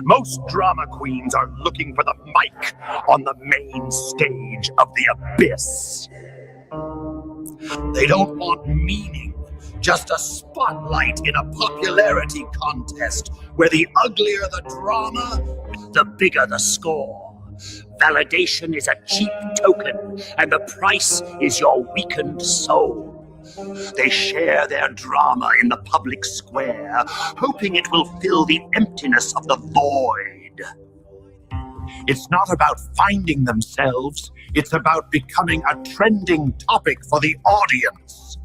Most drama queens are looking for the mic on the main stage of the abyss. They don't want meaning, just a spotlight in a popularity contest where the uglier the drama, the bigger the score. Validation is a cheap token, and the price is your weakened soul. They share their drama in the public square, hoping it will fill the emptiness of the void. It's not about finding themselves, it's about becoming a trending topic for the audience.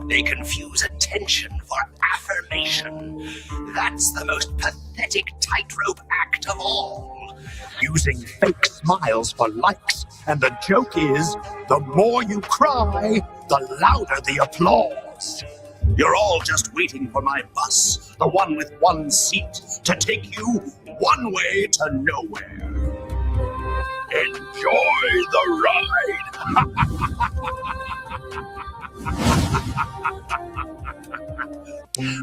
They confuse attention for affirmation. That's the most pathetic tightrope act of all. Using fake smiles for likes, and the joke is, the more you cry, the louder the applause. You're all just waiting for my bus, the one with one seat, to take you one way to nowhere. Enjoy the ride!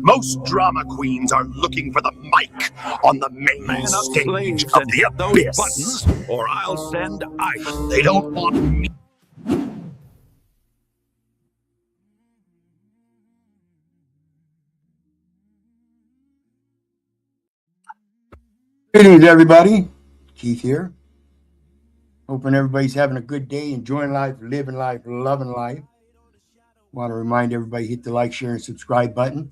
Most drama queens are looking for the mic on the main stage of the abyss. Buttons, or I'll send ice. They don't want me. Greetings, everybody. Keith here. Hoping everybody's having a good day, enjoying life, living life, loving life. Want to remind everybody, hit the like, share, and subscribe button.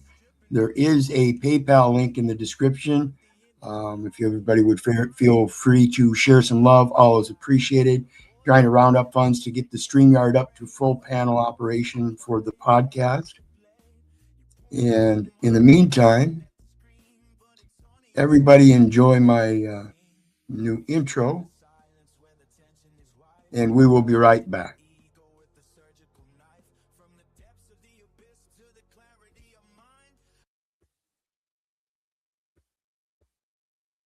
There is a PayPal link in the description. If everybody would feel free to share some love, always appreciated. Trying to round up funds to get the StreamYard up to full panel operation for the podcast. And in the meantime, everybody enjoy my new intro, and we will be right back.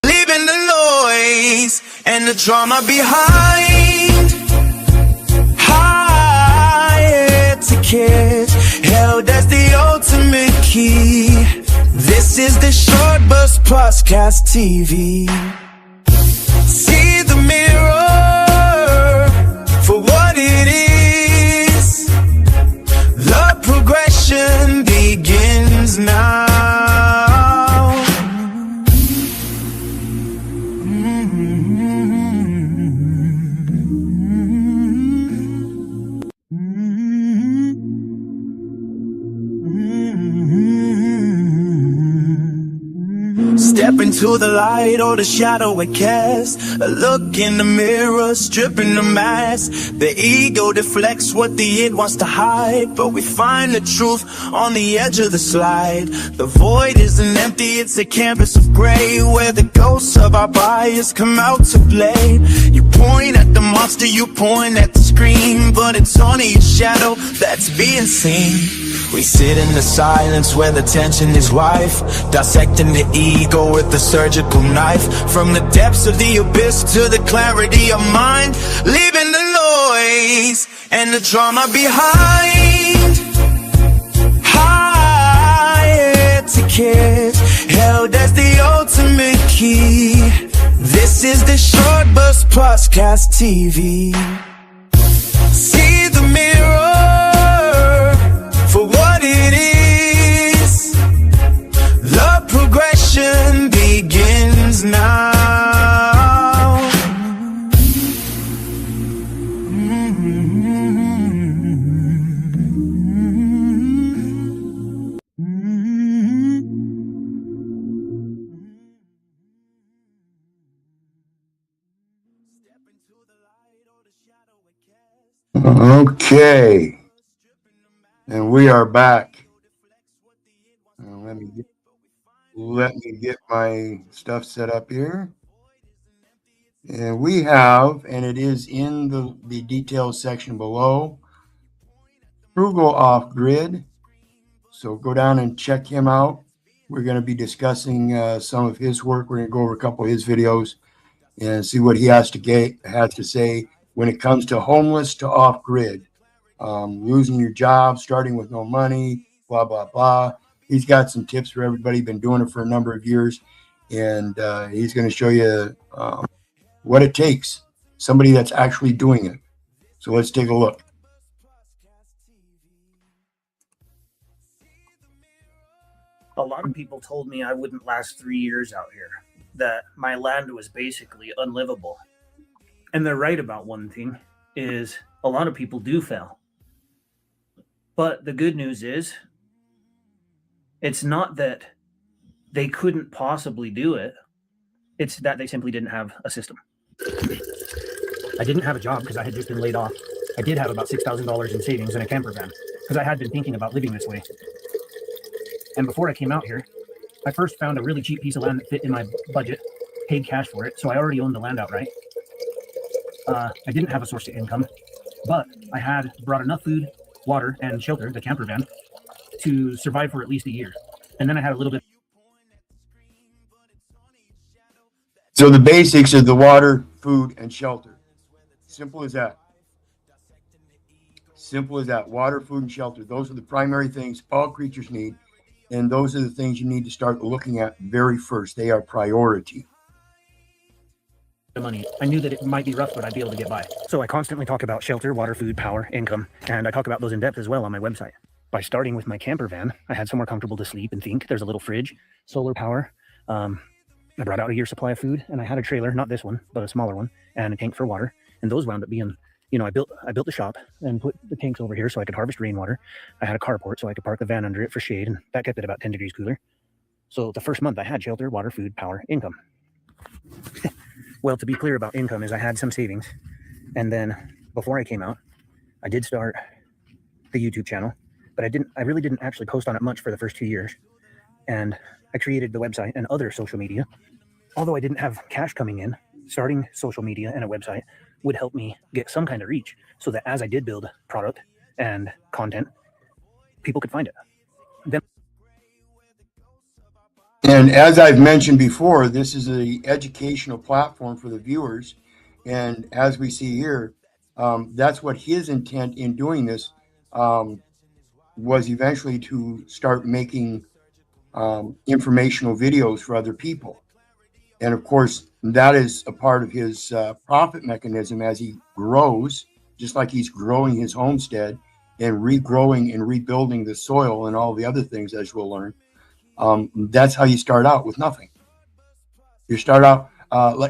Leaving the noise and the drama behind. High etiquette held as the ultimate key. This is the Short Bus Podcast TV. See the mirror for what it is. The progression begins now. Step into the light or the shadow it casts. A look in the mirror, stripping the mask. The ego deflects what the id wants to hide, but we find the truth on the edge of the slide. The void isn't empty, it's a canvas of gray, where the ghosts of our bias come out to play. You point at the monster, you point at the screen, but it's only a shadow that's being seen. We sit in the silence where the tension is rife, dissecting the ego with a surgical knife. From the depths of the abyss to the clarity of mind, leaving the noise and the drama behind. High etiquette held as the ultimate key. This is the Short Bus Podcast TV. See the mirror for what it is. The progression begins now. Okay. And we are back. Let me get my stuff set up here. And we have, and it is in the details section below, Frugal Off Grid. So go down and check him out. We're going to be discussing some of his work. We're going to go over a couple of his videos and see what he has to say when it comes to homeless to off grid. Losing your job, starting with no money, blah, blah, blah. He's got some tips for everybody. Been doing it for a number of years. and he's going to show you what it takes, somebody that's actually doing it. So let's take a look. A lot of people told me I wouldn't last 3 years out here, that my land was basically unlivable. And they're right about one thing, is a lot of people do fail. But the good news is, it's not that they couldn't possibly do it, it's that they simply didn't have a system. I didn't have a job because I had just been laid off. I did have about $6,000 in savings in a camper van because I had been thinking about living this way. And before I came out here, I first found a really cheap piece of land that fit in my budget, paid cash for it, so I already owned the land outright. I didn't have a source of income, but I had brought enough food, water, and shelter, the camper van, to survive for at least a year. And then I had a little bit. So the basics of the water, food, and shelter. Simple as that. Simple as that. Water, food, and shelter. Those are the primary things all creatures need. And those are the things you need to start looking at very first. They are priority. Money. I knew that it might be rough, but I'd be able to get by. So I constantly talk about shelter, water, food, power, income, and I talk about those in depth as well on my website. By starting with my camper van, I had somewhere comfortable to sleep and think. There's a little fridge, solar power. I brought out a year's supply of food, and I had a trailer, not this one, but a smaller one, and a tank for water. And those wound up being, I built the shop and put the tanks over here so I could harvest rainwater. I had a carport so I could park the van under it for shade, and that kept it about 10 degrees cooler. So the first month I had shelter, water, food, power, income. Well, to be clear about income is I had some savings. And then before I came out, I did start the YouTube channel, but I really didn't actually post on it much for the first 2 years. And I created the website and other social media. Although I didn't have cash coming in, starting social media and a website would help me get some kind of reach so that as I did build product and content, people could find it. Then, and as I've mentioned before, this is an educational platform for the viewers. And as we see here, that's what his intent in doing this was eventually to start making informational videos for other people. And of course, that is a part of his profit mechanism as he grows, just like he's growing his homestead and regrowing and rebuilding the soil and all the other things, as we'll learn. That's how you start out, with nothing. You start out,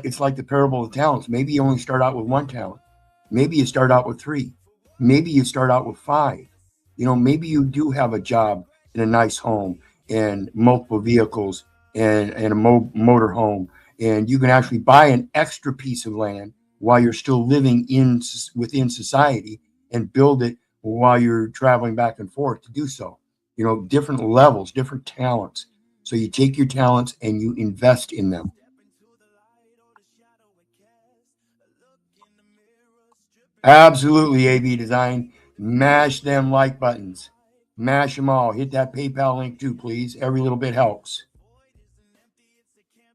it's like the parable of talents. Maybe you only start out with 1 talent. Maybe you start out with 3. Maybe you start out with 5. Maybe you do have a job in a nice home and multiple vehicles and a motor home. And you can actually buy an extra piece of land while you're still living within society and build it while you're traveling back and forth to do so. Different levels, different talents. So you take your talents and you invest in them. Absolutely, AB Design. Mash them like buttons. Mash them all. Hit that PayPal link too, please. Every little bit helps.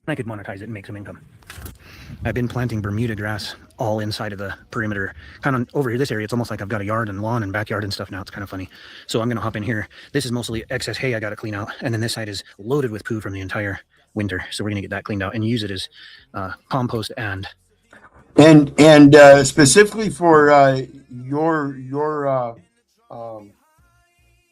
I could monetize it and make some income. I've been planting Bermuda grass all inside of the perimeter. Kind of over here, this area, it's almost like I've got a yard and lawn and backyard and stuff now. It's kind of funny. So I'm going to hop in here. This is mostly excess hay I got to clean out. And then this side is loaded with poo from the entire winter. So we're going to get that cleaned out and use it as compost and specifically for your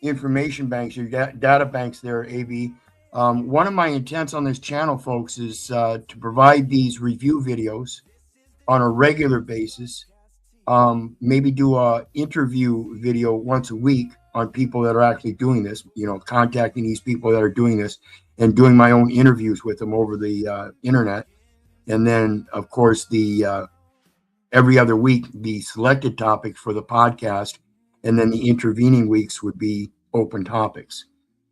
information banks, your data banks there, AB. One of my intents on this channel, folks, is to provide these review videos on a regular basis. Maybe do a interview video once a week on people that are actually doing this, contacting these people that are doing this and doing my own interviews with them over the internet. And then, of course, the every other week, the selected topics for the podcast. And then the intervening weeks would be open topics.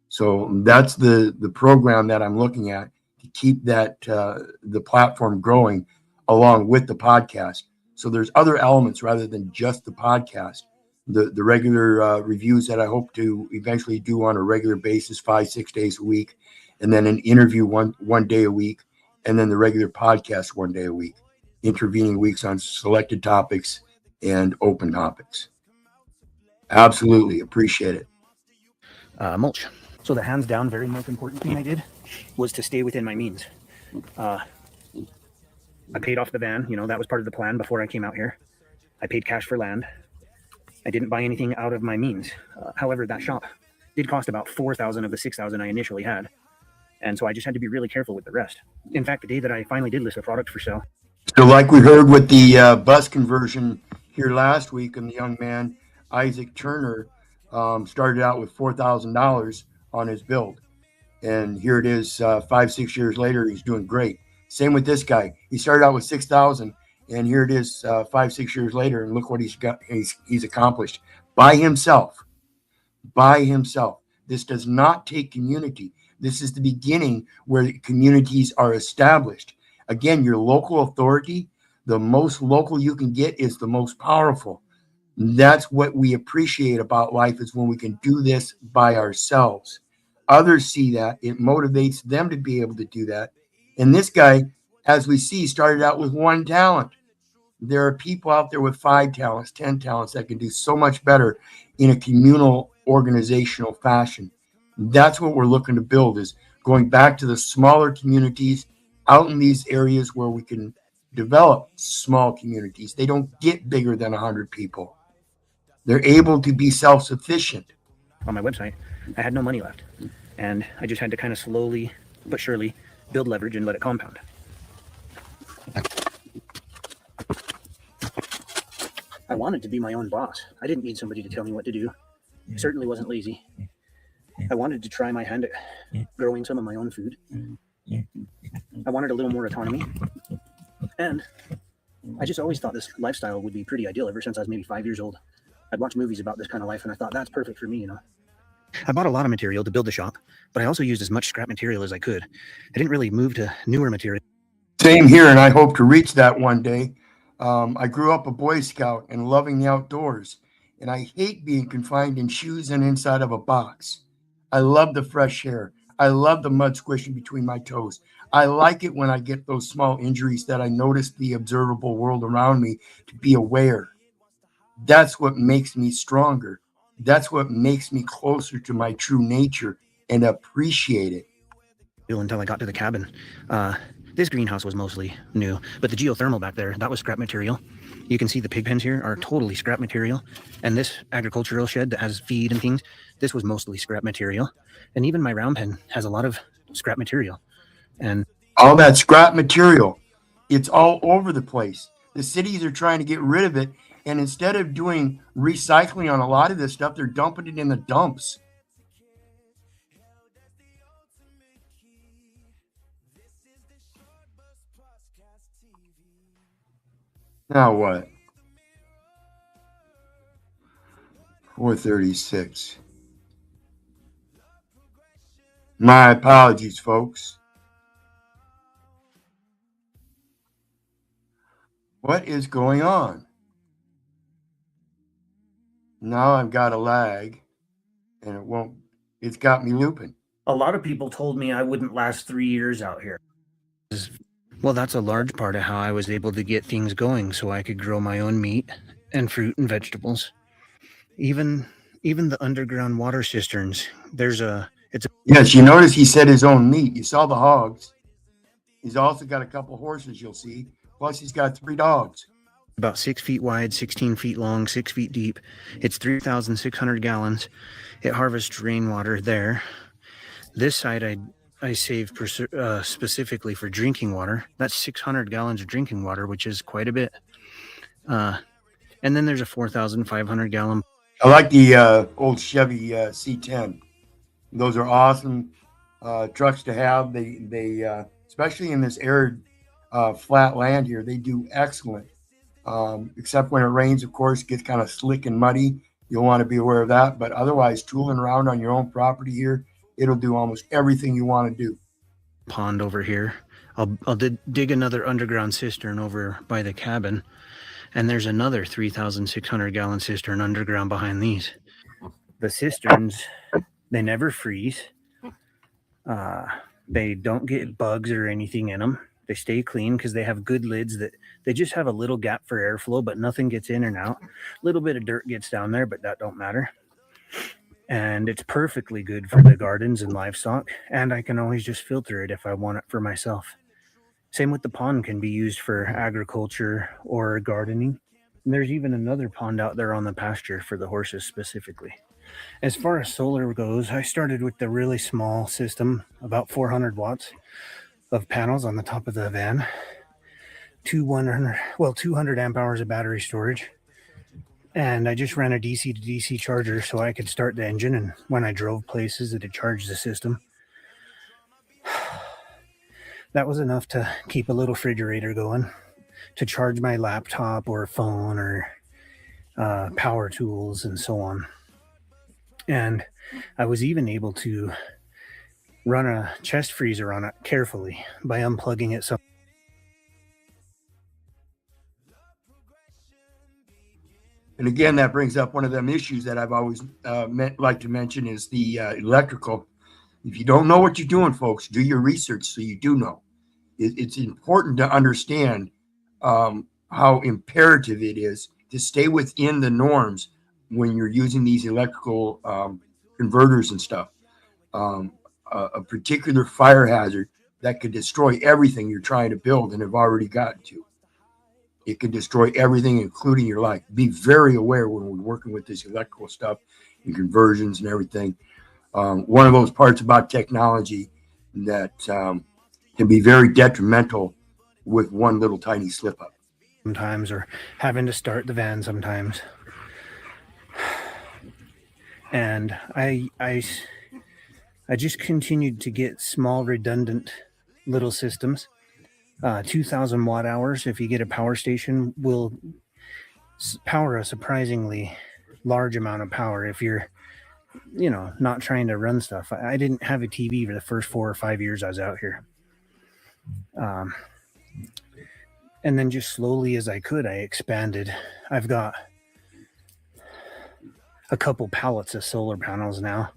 So that's the program that I'm looking at to keep that the platform growing along with the podcast. So there's other elements rather than just the podcast. The regular reviews that I hope to eventually do on a regular basis, 5-6 days a week, and then an interview one day a week, and then the regular podcast 1 day a week. Intervening weeks on selected topics and open topics. Absolutely appreciate it. Mulch. So the hands down, very most important thing I did was to stay within my means. I paid off the van. You know, that was part of the plan before I came out here. I paid cash for land. I didn't buy anything out of my means. However, that shop did cost about $4,000 of the $6,000 I initially had. And so I just had to be really careful with the rest. In fact, the day that I finally did list a product for sale. So like we heard with the bus conversion here last week, and the young man, Isaac Turner, started out with $4,000 on his build. And here it is 5-6 years later, he's doing great. Same with this guy. He started out with 6,000, and here it is 5-6 years later, and look what he's got. He's accomplished by himself. By himself. This does not take community. This is the beginning where communities are established. Again, your local authority, the most local you can get is the most powerful. That's what we appreciate about life, is when we can do this by ourselves. Others see that. It motivates them to be able to do that. And this guy, as we see, started out with 1 talent. There are people out there with 5 talents, 10 talents that can do so much better in a communal organizational fashion. That's what we're looking to build, is going back to the smaller communities out in these areas where we can develop small communities. They don't get bigger than 100 people. They're able to be self-sufficient. On my website, I had no money left. And I just had to kind of slowly but surely build leverage and let it compound. I wanted to be my own boss. I didn't need somebody to tell me what to do. I certainly wasn't lazy. I wanted to try my hand at growing some of my own food. I wanted a little more autonomy. And I just always thought this lifestyle would be pretty ideal ever since I was maybe 5 years old. I'd watch movies about this kind of life, and I thought that's perfect for me, you know. I bought a lot of material to build the shop, but I also used as much scrap material as I could. I didn't really move to newer material. Same here, and I hope to reach that one day. I grew up a Boy Scout and loving the outdoors, and I hate being confined in shoes and inside of a box. I love the fresh air. I love the mud squishing between my toes. I like it when I get those small injuries that I notice the observable world around me to be aware. That's what makes me stronger. That's what makes me closer to my true nature and appreciate it. Until I got to the cabin. This greenhouse was mostly new, but the geothermal back there, that was scrap material. You can see the pig pens here are totally scrap material. And this agricultural shed that has feed and things, this was mostly scrap material. And even my round pen has a lot of scrap material. And all that scrap material, it's all over the place. The cities are trying to get rid of it. And instead of doing recycling on a lot of this stuff, they're dumping it in the dumps. Now what? 4:36. My apologies, folks. What is going on? Now I've got a lag, and it's got me looping. a lot of people told me I wouldn't last 3 years out here. Well, that's a large part of how I was able to get things going, so I could grow my own meat and fruit and vegetables. Even the underground water cisterns, Yes, you notice he said his own meat. You saw the hogs. He's also got a couple horses, you'll see. Plus, he's got 3 dogs. About 6 feet wide, 16 feet long, 6 feet deep. It's 3,600 gallons. It harvests rainwater there. This side I save specifically for drinking water. That's 600 gallons of drinking water, which is quite a bit. And then there's a 4,500 gallon. I like the old Chevy C10. Those are awesome trucks to have. They especially in this arid flat land here, they do excellent. Except when it rains, of course, it gets kind of slick and muddy. You'll want to be aware of that. But otherwise, tooling around on your own property here, it'll do almost everything you want to do. Pond over here. I'll dig another underground cistern over by the cabin. And there's another 3,600 gallon cistern underground behind these. The cisterns, they never freeze. They don't get bugs or anything in them. They stay clean because they have good lids that they just have a little gap for airflow, but nothing gets in and out. A little bit of dirt gets down there, but that don't matter. And it's perfectly good for the gardens and livestock. And I can always just filter it if I want it for myself. Same with the pond, can be used for agriculture or gardening. And there's even another pond out there on the pasture for the horses specifically. As far as solar goes, I started with the really small system, about 400 watts of panels on the top of the van, 200 amp hours of battery storage. And I just ran a DC to DC charger so I could start the engine, and when I drove places, it'd charge the system. That was enough to keep a little refrigerator going, to charge my laptop or phone or power tools and so on. And I was even able to run a chest freezer on it carefully by unplugging it. And again, that brings up one of them issues that I've always like to mention is the electrical. If you don't know what you're doing, folks, do your research so you do know. It's important to understand how imperative it is to stay within the norms when you're using these electrical converters and stuff. A particular fire hazard that could destroy everything you're trying to build and have already gotten to. It can destroy everything, including your life. Be very aware when we're working with this electrical stuff and conversions and everything. One of those parts about technology that can be very detrimental with one little tiny slip up. Sometimes, or having to start the van sometimes. And I just continued to get small, redundant little systems. 2,000 watt hours, if you get a power station, will power a surprisingly large amount of power if you're, not trying to run stuff. I didn't have a TV for the first 4 or 5 years I was out here. And then just slowly as I could, I expanded. I've got a couple pallets of solar panels now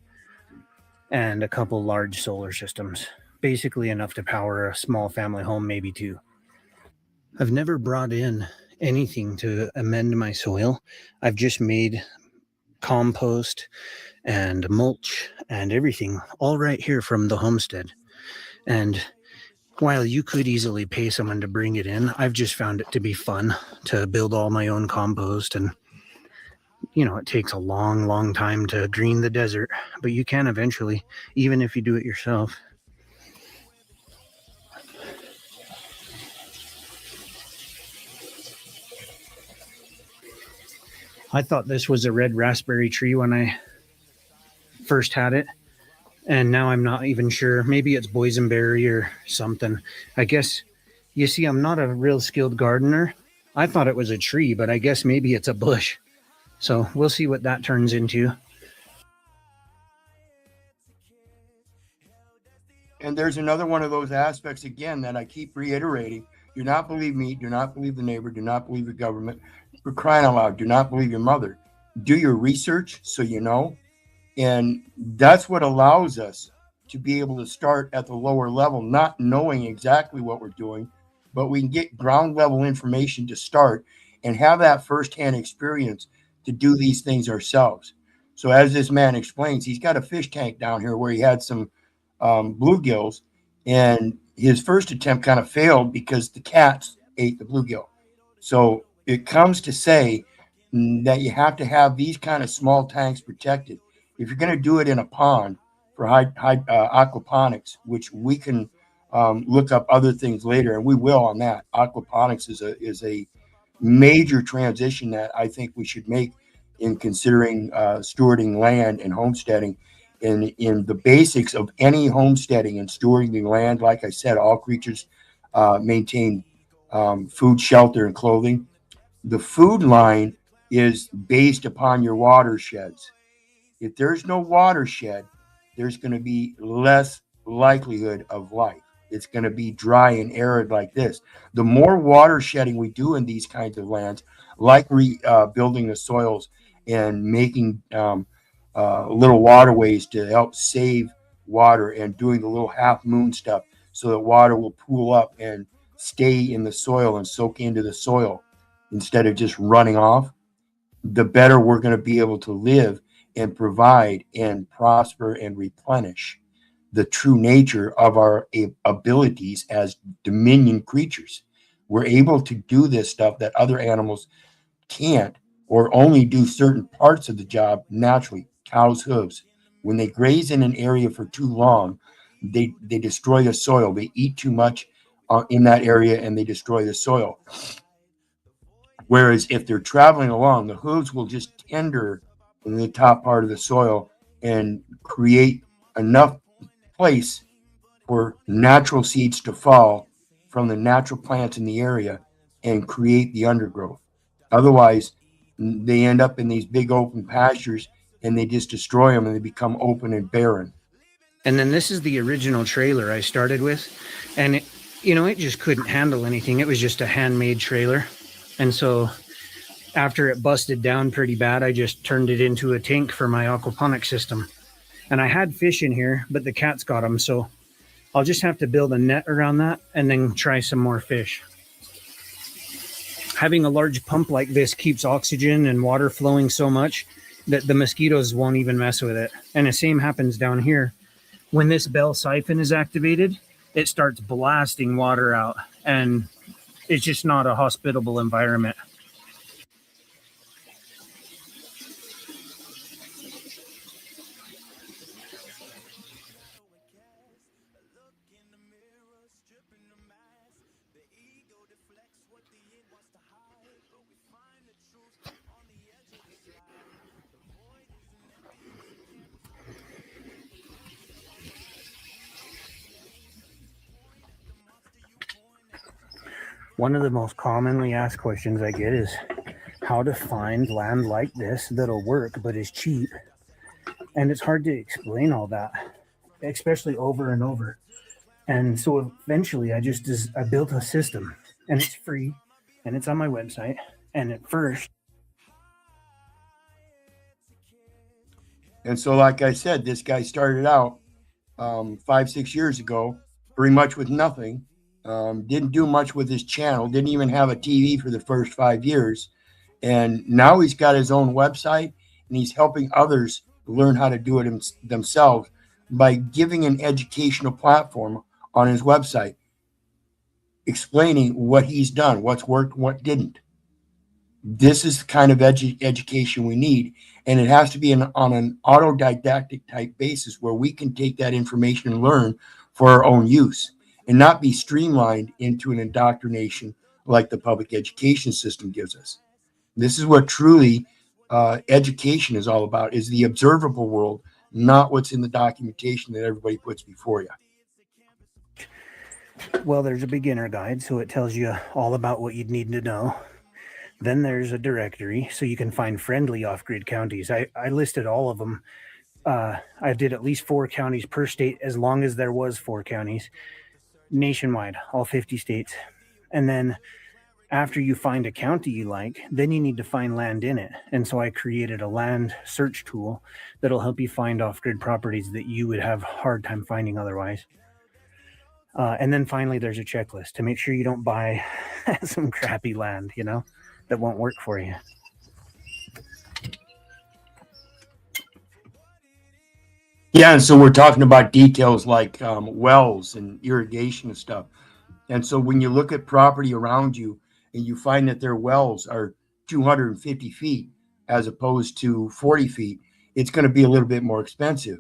and a couple large solar systems. Basically enough to power a small family home, maybe 2. I've never brought in anything to amend my soil. I've just made compost and mulch and everything all right here from the homestead. And while you could easily pay someone to bring it in, I've just found it to be fun to build all my own compost. And it takes a long, long time to green the desert, but you can eventually, even if you do it yourself. I thought this was a red raspberry tree when I first had it, and now I'm not even sure. Maybe it's boysenberry or something. I guess, you see, I'm not a real skilled gardener. I thought it was a tree, but I guess maybe it's a bush. So we'll see what that turns into. And there's another one of those aspects, again, that I keep reiterating. Do not believe me. Do not believe the neighbor. Do not believe the government. For crying out loud, do not believe your mother. Do your research so you know. And that's what allows us to be able to start at the lower level, not knowing exactly what we're doing, but we can get ground level information to start and have that firsthand experience to do these things ourselves. So as this man explains, he's got a fish tank down here where he had some bluegills, and his first attempt kind of failed because the cats ate the bluegill. So it comes to say that you have to have these kind of small tanks protected. If you're going to do it in a pond for high aquaponics, which we can look up other things later, and we will on that. Aquaponics is a major transition that I think we should make in considering stewarding land and homesteading. In the basics of any homesteading and stewarding land, like I said, all creatures maintain food, shelter, and clothing. The food line is based upon your watersheds. If there's no watershed, there's going to be less likelihood of life. It's going to be dry and arid like this. The more water shedding we do in these kinds of lands, like rebuilding the soils and making little waterways to help save water and doing the little half moon stuff so that water will pool up and stay in the soil and soak into the soil instead of just running off, the better we're going to be able to live and provide and prosper and replenish. the true nature of our abilities as dominion creatures. We're able to do this stuff that other animals can't, or only do certain parts of the job naturally. Cows' hooves. When they graze in an area for too long, they destroy the soil. They eat too much in that area and they destroy the soil. Whereas if they're traveling along, the hooves will just tender in the top part of the soil and create enough place for natural seeds to fall from the natural plants in the area and create the undergrowth. Otherwise, they end up in these big open pastures and they just destroy them and they become open and barren. And then this is the original trailer I started with. And it just couldn't handle anything. It was just a handmade trailer. And so after it busted down pretty bad, I just turned it into a tank for my aquaponic system. And I had fish in here, but the cats got them. So I'll just have to build a net around that and then try some more fish. Having a large pump like this keeps oxygen and water flowing so much that the mosquitoes won't even mess with it. And the same happens down here. When this bell siphon is activated, it starts blasting water out, and it's just not a hospitable environment. One of the most commonly asked questions I get is how to find land like this that'll work but is cheap. And it's hard to explain all that, especially over and over. And so eventually I built a system, and it's free and it's on my website. And at first, and so, like I said, this guy started out 5-6 years ago, pretty much with nothing. Didn't do much with his channel, didn't even have a TV for the first 5 years. And now he's got his own website and he's helping others learn how to do it themselves by giving an educational platform on his website, explaining what he's done, what's worked, what didn't. This is the kind of education we need. And it has to be on an autodidactic type basis where we can take that information and learn for our own use, and not be streamlined into an indoctrination like the public education system gives us. This is what truly education is all about, is the observable world, not what's in the documentation that everybody puts before you. well, there's a beginner guide, so it tells you all about what you'd need to know. Then there's a directory, so you can find friendly off-grid counties. I listed all of them. I did at least 4 counties per state, as long as there was 4 counties. Nationwide, all 50 states. And then after you find a county you like, then you need to find land in it. And so I created a land search tool that'll help you find off-grid properties that you would have a hard time finding otherwise. And then finally, there's a checklist to make sure you don't buy some crappy land, that won't work for you. Yeah, and so we're talking about details like wells and irrigation and stuff. And so when you look at property around you and you find that their wells are 250 feet as opposed to 40 feet, it's going to be a little bit more expensive.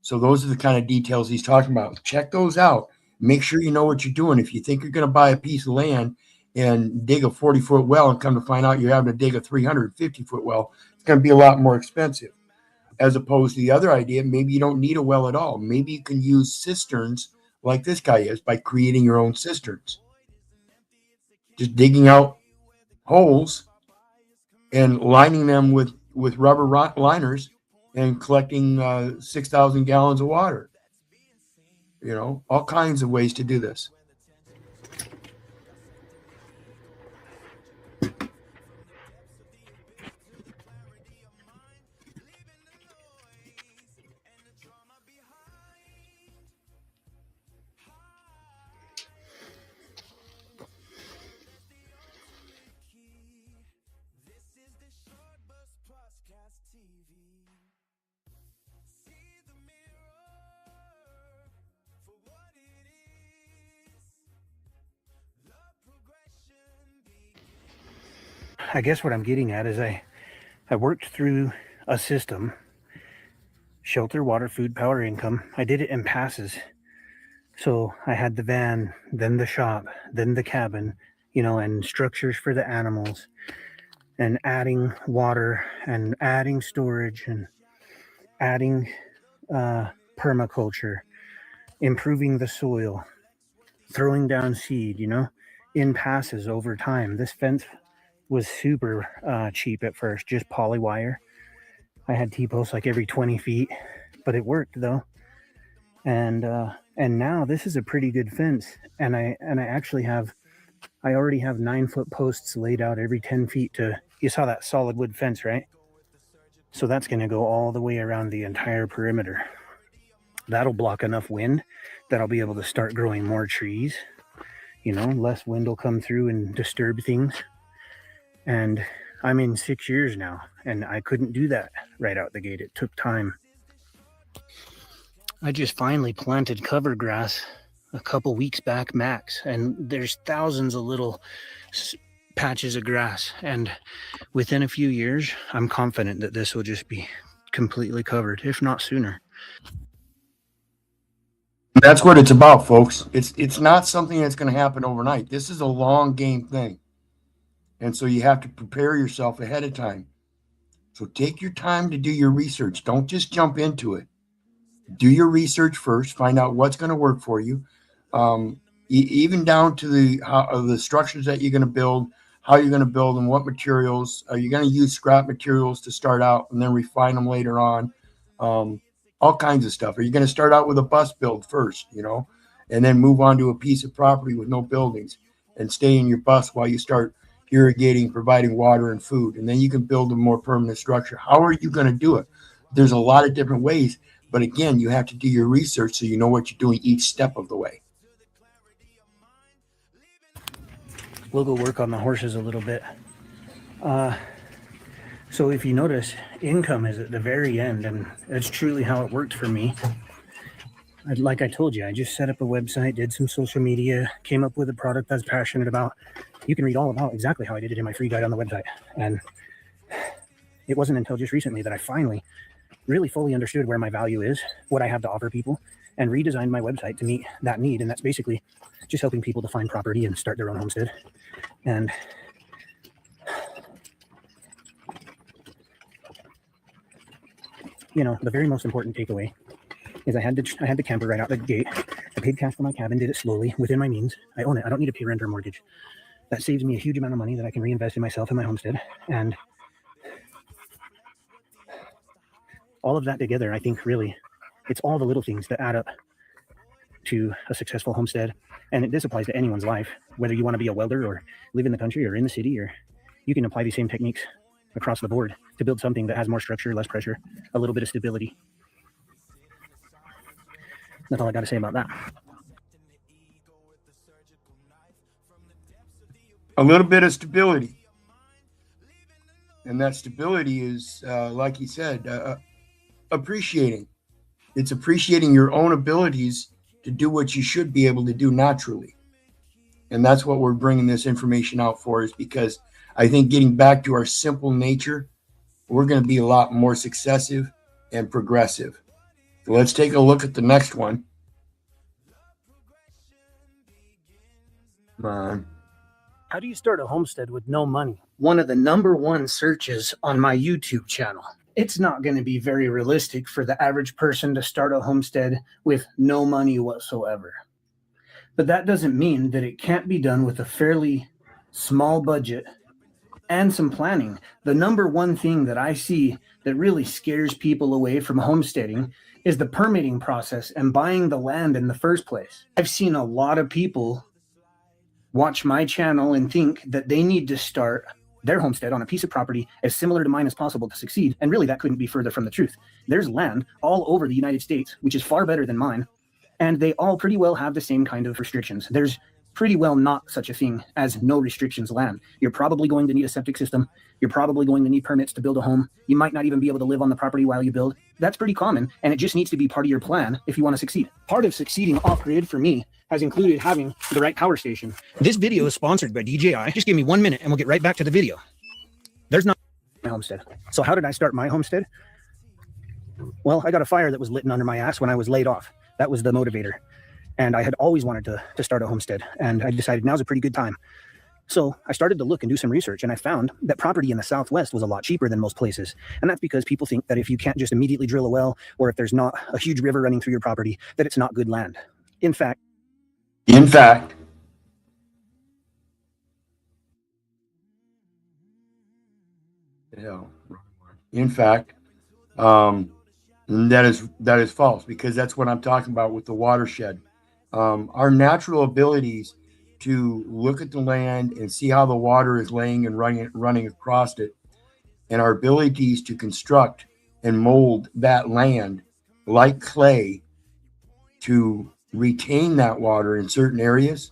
So those are the kind of details he's talking about. Check those out. Make sure you know what you're doing. If you think you're going to buy a piece of land and dig a 40-foot well and come to find out you're having to dig a 350-foot well, it's going to be a lot more expensive. As opposed to the other idea, maybe you don't need a well at all. Maybe you can use cisterns like this guy is by creating your own cisterns. Just digging out holes and lining them with rubber liners and collecting 6,000 gallons of water. All kinds of ways to do this. I guess what I'm getting at is I worked through a system, shelter, water, food, power, income. I did it in passes. So I had the van, then the shop, then the cabin, you know, and structures for the animals, and adding water and adding storage and adding permaculture, improving the soil, throwing down seed, you know, in passes over time. This fence was super cheap at first, just poly wire. I had T-posts like every 20 feet, but it worked though. And now this is a pretty good fence. And I already have 9-foot posts laid out every 10 feet you saw that solid wood fence, right? So that's going to go all the way around the entire perimeter. That'll block enough wind that I'll be able to start growing more trees. You know, less wind will come through and disturb things. And I'm in 6 years now, and I couldn't do that right out the gate. It took time. I just finally planted cover grass a couple weeks back max, and there's thousands of little patches of grass. And within a few years, I'm confident that this will just be completely covered, if not sooner. That's what it's about, folks. It's not something that's going to happen overnight. This is a long game thing. And so you have to prepare yourself ahead of time. So take your time to do your research. Don't just jump into it. Do your research first. Find out what's going to work for you. Even down to the structures that you're going to build, how you're going to build them, what materials. Are you going to use scrap materials to start out and then refine them later on? All kinds of stuff. Are you going to start out with a bus build first, you know, and then move on to a piece of property with no buildings and stay in your bus while you start irrigating, providing water and food, and then you can build a more permanent structure? How are you going to do it? There's a lot of different ways, but again, you have to do your research so you know what you're doing each step of the way. We'll go work on the horses a little bit. So if you notice, income is at the very end, and that's truly how it worked for me. Like I told you, I just set up a website, did some social media, came up with a product I was passionate about. You can read all about exactly how I did it in my free guide on the website. And it wasn't until just recently that I finally really fully understood where my value is, what I have to offer people, and redesigned my website to meet that need. And that's basically just helping people to find property and start their own homestead. And you know, the very most important takeaway is I had the camper right out the gate. I paid cash for my cabin, did it slowly within my means. I own it. I don't need to pay rent or mortgage. That saves me a huge amount of money that I can reinvest in myself and my homestead. And all of that together, I think really it's all the little things that add up to a successful homestead. And this applies to anyone's life, whether you want to be a welder or live in the country or in the city, or you can apply these same techniques across the board to build something that has more structure, less pressure, a little bit of stability. That's all I got to say about that. A little bit of stability. And that stability is, like you said, appreciating. It's appreciating your own abilities to do what you should be able to do naturally. And that's what we're bringing this information out for, is because I think getting back to our simple nature, we're going to be a lot more successive and progressive. So let's take a look at the next one. Come on. How do you start a homestead with no money? One of the #1 searches on my YouTube channel. It's not going to be very realistic for the average person to start a homestead with no money whatsoever. But that doesn't mean that it can't be done with a fairly small budget and some planning. The #1 thing that I see that really scares people away from homesteading is the permitting process and buying the land in the first place. I've seen a lot of people watch my channel and think that they need to start their homestead on a piece of property as similar to mine as possible to succeed. And really, that couldn't be further from the truth. There's land all over the United States, which is far better than mine. And they all pretty well have the same kind of restrictions. There's pretty well not such a thing as no restrictions land. You're probably going to need a septic system. You're probably going to need permits to build a home. You might not even be able to live on the property while you build. That's pretty common, and it just needs to be part of your plan if you want to succeed. Part of succeeding off-grid for me has included having the right power station. This video is sponsored by DJI. Just give me 1 minute and we'll get right back to the video. my homestead. So how did I start my homestead? Well, I got a fire that was lit under my ass when I was laid off. That was the motivator. And I had always wanted to start a homestead. And I decided now's a pretty good time. So I started to look and do some research, and I found that property in the Southwest was a lot cheaper than most places. And that's because people think that if you can't just immediately drill a well, or if there's not a huge river running through your property, that it's not good land. In fact, that is false, because that's what I'm talking about with the watershed. Our natural abilities to look at the land and see how the water is laying and running across it, and our abilities to construct and mold that land like clay to retain that water in certain areas,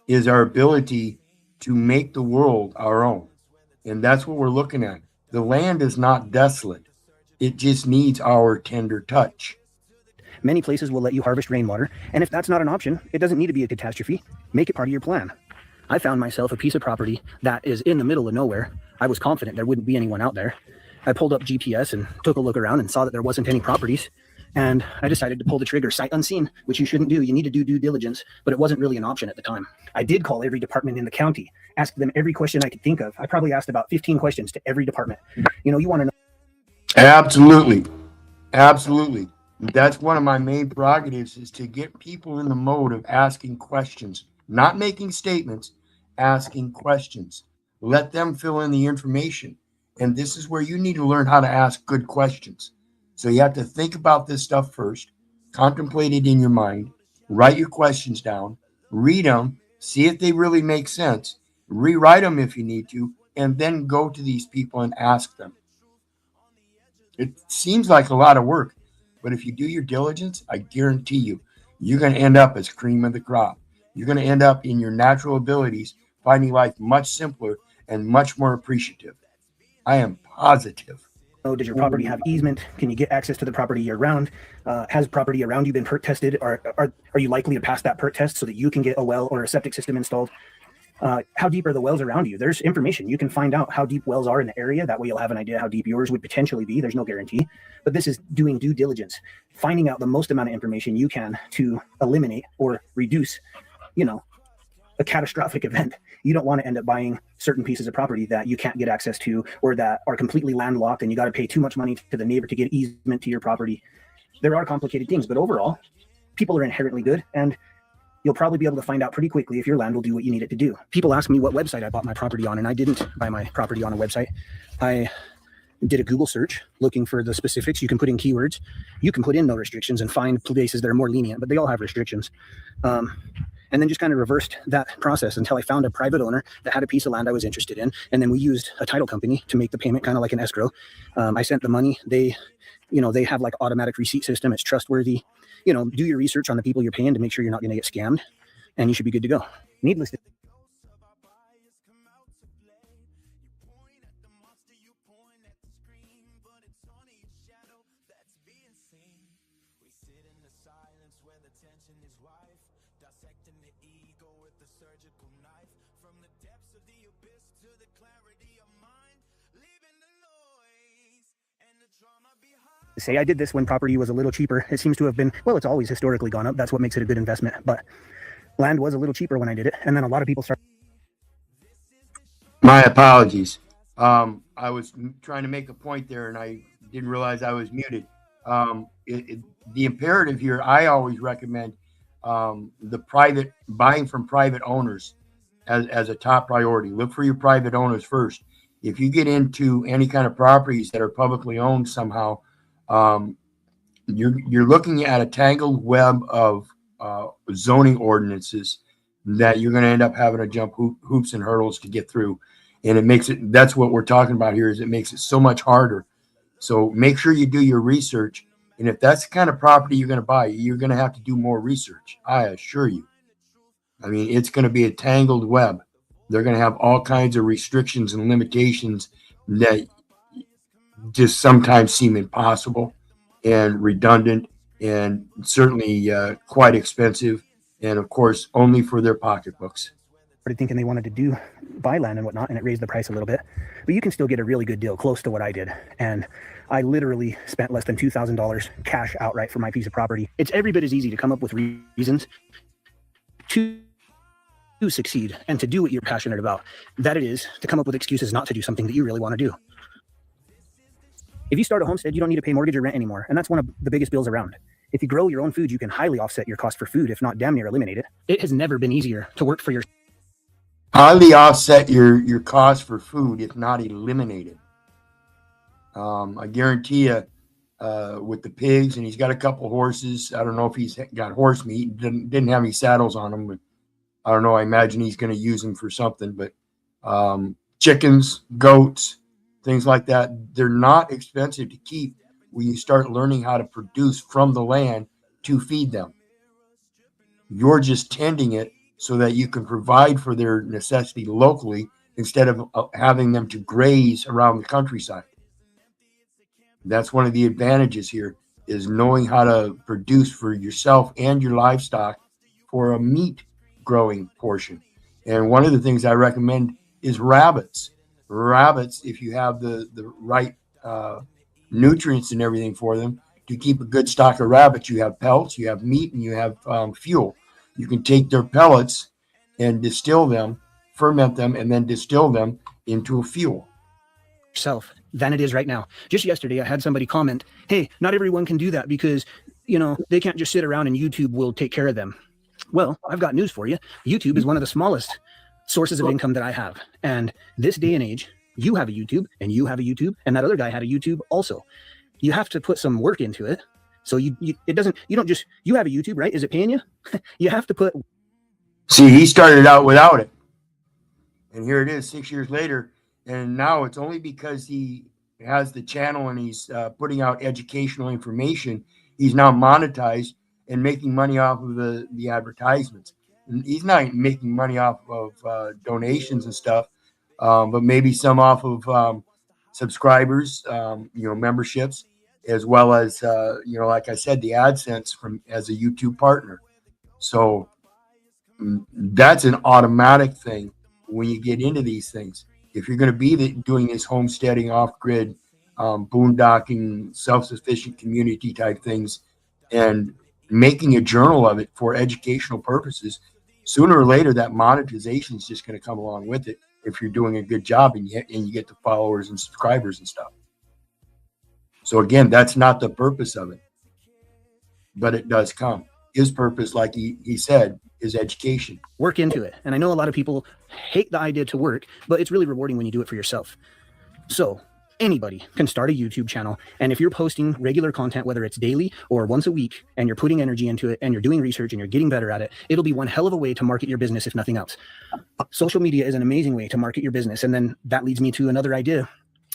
is our ability to make the world our own. And that's what we're looking at. The land is not desolate. It just needs our tender touch. many places will let you harvest rainwater, and if that's not an option, it doesn't need to be a catastrophe. Make it part of your plan. I found myself a piece of property that is in the middle of nowhere. I was confident there wouldn't be anyone out there. I pulled up GPS and took a look around and saw that there wasn't any properties. And I decided to pull the trigger sight unseen, which you shouldn't do. You need to do due diligence, but it wasn't really an option at the time. I did call every department in the county, ask them every question I could think of. I probably asked about 15 questions to every department. You know, you want to know. Absolutely. Absolutely. That's one of my main prerogatives, is to get people in the mode of asking questions, not making statements, asking questions. Let them fill in the information. And this is where you need to learn how to ask good questions. So you have to think about this stuff first, contemplate it in your mind, write your questions down, read them, see if they really make sense, rewrite them if you need to, and then go to these people and ask them. It seems like a lot of work, but if you do your diligence, I guarantee you, you're going to end up as cream of the crop. You're going to end up in your natural abilities, finding life much simpler and much more appreciative. I am positive. Oh, does your property have easement? Can you get access to the property year round? Has property around you been perk tested? Are you likely to pass that perk test so that you can get a well or a septic system installed? How deep are the wells around you? There's information. You can find out how deep wells are in the area. That way you'll have an idea how deep yours would potentially be. There's no guarantee. But this is doing due diligence, finding out the most amount of information you can to eliminate or reduce, a catastrophic event. You don't want to end up buying certain pieces of property that you can't get access to, or that are completely landlocked and you got to pay too much money to the neighbor to get easement to your property. There are complicated things, but overall, people are inherently good, and you'll probably be able to find out pretty quickly if your land will do what you need it to do. People ask me what website I bought my property on, and I didn't buy my property on a website. I did a Google search looking for the specifics. You can put in keywords. You can put in no restrictions and find places that are more lenient, but they all have restrictions. And then just kind of reversed that process until I found a private owner that had a piece of land I was interested in. And then we used a title company to make the payment, kind of like an escrow. I sent the money. They have like automatic receipt system. It's trustworthy. Do your research on the people you're paying to make sure you're not going to get scammed, and you should be good to go. Needless to say, I did this when property was a little cheaper. It seems to have been, well, it's always historically gone up. That's what makes it a good investment. But land was a little cheaper when I did it. And then a lot of people started. My apologies. I was trying to make a point there and I didn't realize I was muted. The imperative here, I always recommend buying from private owners as a top priority. Look for your private owners first. If you get into any kind of properties that are publicly owned somehow, you're looking at a tangled web of zoning ordinances that you're going to end up having to jump hoops and hurdles to get through. And it makes it, that's what we're talking about here, is it makes it so much harder. So make sure you do your research. And if that's the kind of property you're going to buy, you're going to have to do more research. I assure you. I mean, it's going to be a tangled web. They're going to have all kinds of restrictions and limitations that just sometimes seem impossible and redundant, and certainly quite expensive, and of course only for their pocketbooks. thinking they wanted to buy land and whatnot, and it raised the price a little bit. But you can still get a really good deal, close to what I did. And I literally spent less than $2,000 cash outright for my piece of property. It's every bit as easy to come up with reasons to succeed and to do what you're passionate about that it is to come up with excuses not to do something that you really want to do. If you start a homestead, you don't need to pay mortgage or rent anymore. And that's one of the biggest bills around. If you grow your own food, you can highly offset your cost for food, if not damn near eliminate it. It has never been easier to work for your Highly offset your cost for food, if not eliminate it. I guarantee you, with the pigs, and he's got a couple horses. I don't know if he's got horse meat. Didn't have any saddles on him, but I don't know. I imagine he's going to use them for something. But chickens, goats, things like that, they're not expensive to keep when you start learning how to produce from the land to feed them. You're just tending it so that you can provide for their necessity locally instead of having them to graze around the countryside. That's one of the advantages here, is knowing how to produce for yourself and your livestock for a meat growing portion. And one of the things I recommend is rabbits. Rabbits, if you have the right nutrients and everything for them, to keep a good stock of rabbits, you have pelts, you have meat, and you have fuel. You can take their pellets and distill them, ferment them, and then distill them into a fuel. Self than it is right now. Just yesterday, I had somebody comment, hey, not everyone can do that because, they can't just sit around and YouTube will take care of them. Well, I've got news for you. YouTube is one of the smallest sources of income that I have. And this day and age, you have a YouTube and you have a YouTube, and that other guy had a YouTube also. You have to put some work into it. So you have a YouTube, right? Is it paying you? You have to put. See, he started out without it. And here it is 6 years later. And now it's only because he has the channel and he's putting out educational information. He's now monetized and making money off of the advertisements. And he's not making money off of donations and stuff, but maybe some off of subscribers, memberships, as well as, like I said, the AdSense as a YouTube partner. So that's an automatic thing when you get into these things. If you're going to be doing this homesteading, off-grid, boondocking, self-sufficient community type things, and making a journal of it for educational purposes, sooner or later that monetization is just going to come along with it if you're doing a good job and you get the followers and subscribers and stuff. So again, that's not the purpose of it, but it does come. His purpose, like he said, is education. Work into it. And I know a lot of people hate the idea to work, but it's really rewarding when you do it for yourself. So anybody can start a YouTube channel. And if you're posting regular content, whether it's daily or once a week, and you're putting energy into it and you're doing research and you're getting better at it, it'll be one hell of a way to market your business, if nothing else. Social media is an amazing way to market your business. And then that leads me to another idea,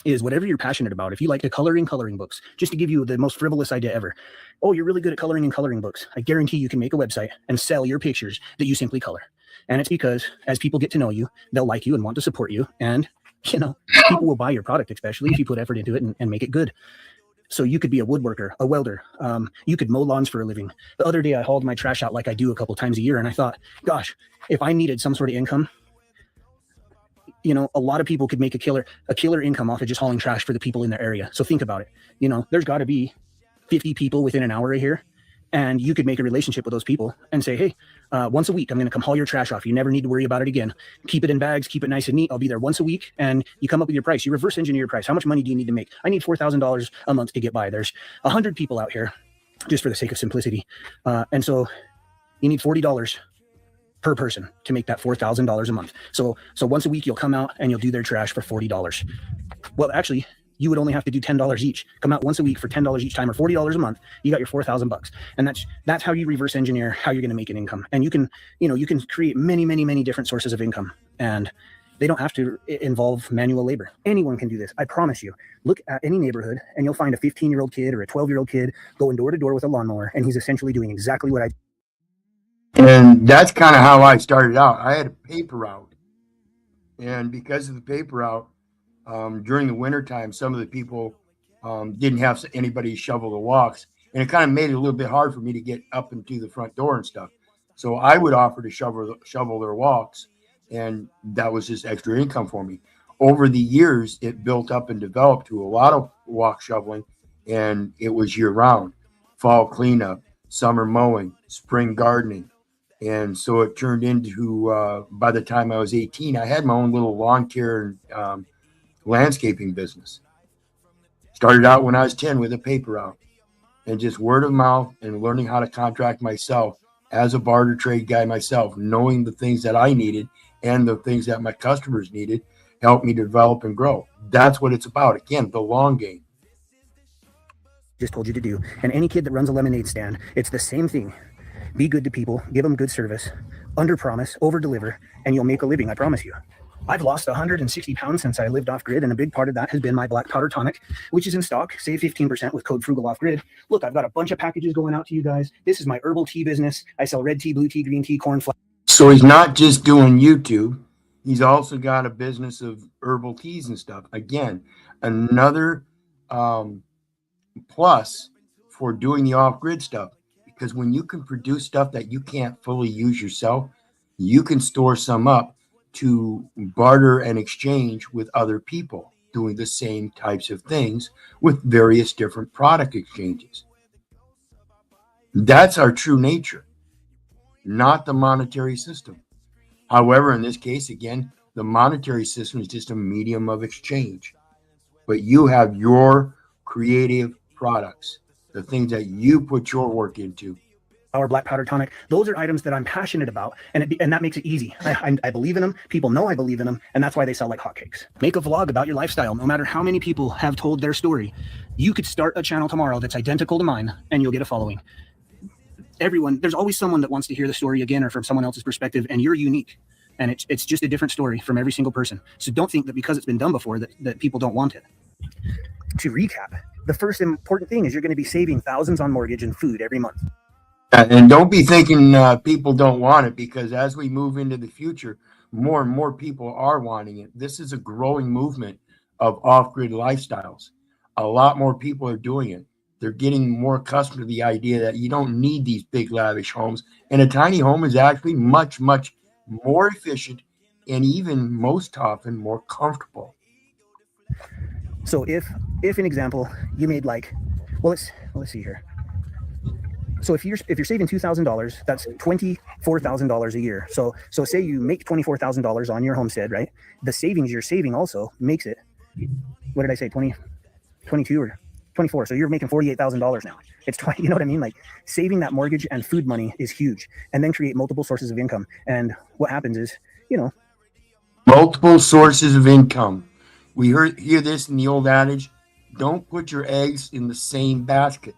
is whatever you're passionate about. If you like to color in coloring books, just to give you the most frivolous idea ever. Oh, you're really good at coloring in coloring books. I guarantee you can make a website and sell your pictures that you simply color. And it's because as people get to know you, they'll like you and want to support you. And, people will buy your product, especially if you put effort into it and make it good. So you could be a woodworker, a welder. You could mow lawns for a living. The other day I hauled my trash out like I do a couple times a year. And I thought, gosh, if I needed some sort of income, a lot of people could make a killer income off of just hauling trash for the people in their area. So think about it. There's got to be 50 people within an hour here, and you could make a relationship with those people and say, hey, once a week, I'm going to come haul your trash off. You never need to worry about it again. Keep it in bags, keep it nice and neat. I'll be there once a week. And you come up with your price. You reverse engineer your price. How much money do you need to make? I need $4,000 a month to get by. There's 100 people out here, just for the sake of simplicity. And so you need $40 per person to make that $4,000 a month. So once a week, you'll come out and you'll do their trash for $40. Well, actually, you would only have to do $10 each. Come out once a week for $10 each time, or $40 a month. You got your $4,000. And that's how you reverse engineer how you're going to make an income. And you can create many, many, many different sources of income. And they don't have to involve manual labor. Anyone can do this. I promise you. Look at any neighborhood and you'll find a 15-year-old kid or a 12-year-old kid going door to door with a lawnmower. And he's essentially doing exactly what I. And that's kind of how I started out. I had a paper route. And because of the paper route, during the wintertime, some of the people didn't have anybody shovel the walks. And it kind of made it a little bit hard for me to get up into the front door and stuff. So I would offer to shovel their walks. And that was just extra income for me. Over the years, it built up and developed to a lot of walk shoveling, and it was year round, fall cleanup, summer mowing, spring gardening. And so it turned into, by the time I was 18, I had my own little lawn care and landscaping business. Started out when I was 10 with a paper route, and just word of mouth and learning how to contract myself as a barter trade guy myself, knowing the things that I needed and the things that my customers needed, helped me develop and grow. That's what it's about. Again, the long game. Just told you to do. And any kid that runs a lemonade stand, it's the same thing. Be good to people, give them good service, under promise, over deliver, and you'll make a living, I promise you. I've lost 160 pounds since I lived off grid, and a big part of that has been my black powder tonic, which is in stock. Save 15% with code FRUGAL off grid. Look, I've got a bunch of packages going out to you guys. This is my herbal tea business. I sell red tea, blue tea, green tea, corn flour. So he's not just doing YouTube. He's also got a business of herbal teas and stuff. Again, another plus for doing the off-grid stuff, because when you can produce stuff that you can't fully use yourself, you can store some up to barter and exchange with other people doing the same types of things with various different product exchanges. That's our true nature, not the monetary system. However, in this case, again, the monetary system is just a medium of exchange. But you have your creative products, the things that you put your work into. Our black powder tonic, those are items that I'm passionate about, and that makes it easy. I believe in them. People know I believe in them, and that's why they sell like hotcakes. Make a vlog about your lifestyle. No matter how many people have told their story, you could start a channel tomorrow that's identical to mine, and you'll get a following. Everyone, there's always someone that wants to hear the story again or from someone else's perspective, and you're unique. And it's just a different story from every single person. So don't think that because it's been done before that people don't want it. To recap, the first important thing is you're going to be saving thousands on mortgage and food every month. And don't be thinking people don't want it, because as we move into the future, more and more people are wanting it. This is a growing movement of off-grid lifestyles. A lot more people are doing it. They're getting more accustomed to the idea that you don't need these big lavish homes. And a tiny home is actually much, much more efficient and even most often more comfortable. So if an example, you made like, well, let's see here. So if you're saving $2,000, that's $24,000 a year. So say you make $24,000 on your homestead, right? The savings you're saving also makes it, what did I say, 22 or 24? So you're making $48,000 now. It's 20, you know what I mean? Like saving that mortgage and food money is huge, and then create multiple sources of income. And what happens is, multiple sources of income. We hear this in the old adage, don't put your eggs in the same basket.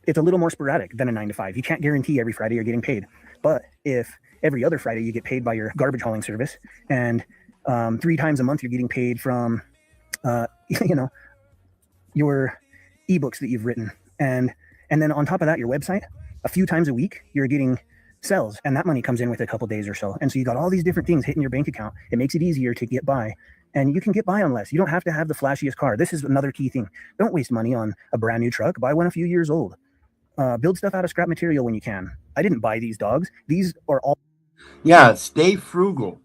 It's a little more sporadic than a 9 to 5. You can't guarantee every Friday you're getting paid. But if every other Friday you get paid by your garbage hauling service, and 3 times a month you're getting paid from, your ebooks that you've written, and then on top of that, your website, a few times a week you're getting sales, and that money comes in with a couple days or so. And so you got all these different things hitting your bank account. It makes it easier to get by, and you can get by on less. You don't have to have the flashiest car. This is another key thing. Don't waste money on a brand new truck. Buy one a few years old. Build stuff out of scrap material when you can. I didn't buy these dogs. These are all. Yeah, stay frugal.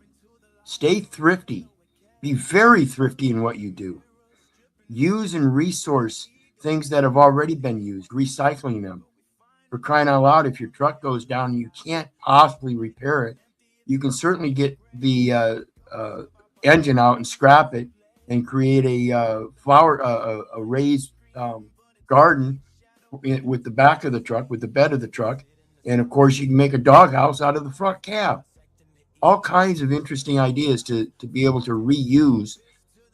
Stay thrifty. Be very thrifty in what you do. Use and resource things that have already been used, recycling them. For crying out loud, if your truck goes down and you can't possibly repair it, you can certainly get the engine out and scrap it and create a raised garden with the back of the truck, with the bed of the truck. And of course, you can make a doghouse out of the front cab. All kinds of interesting ideas to be able to reuse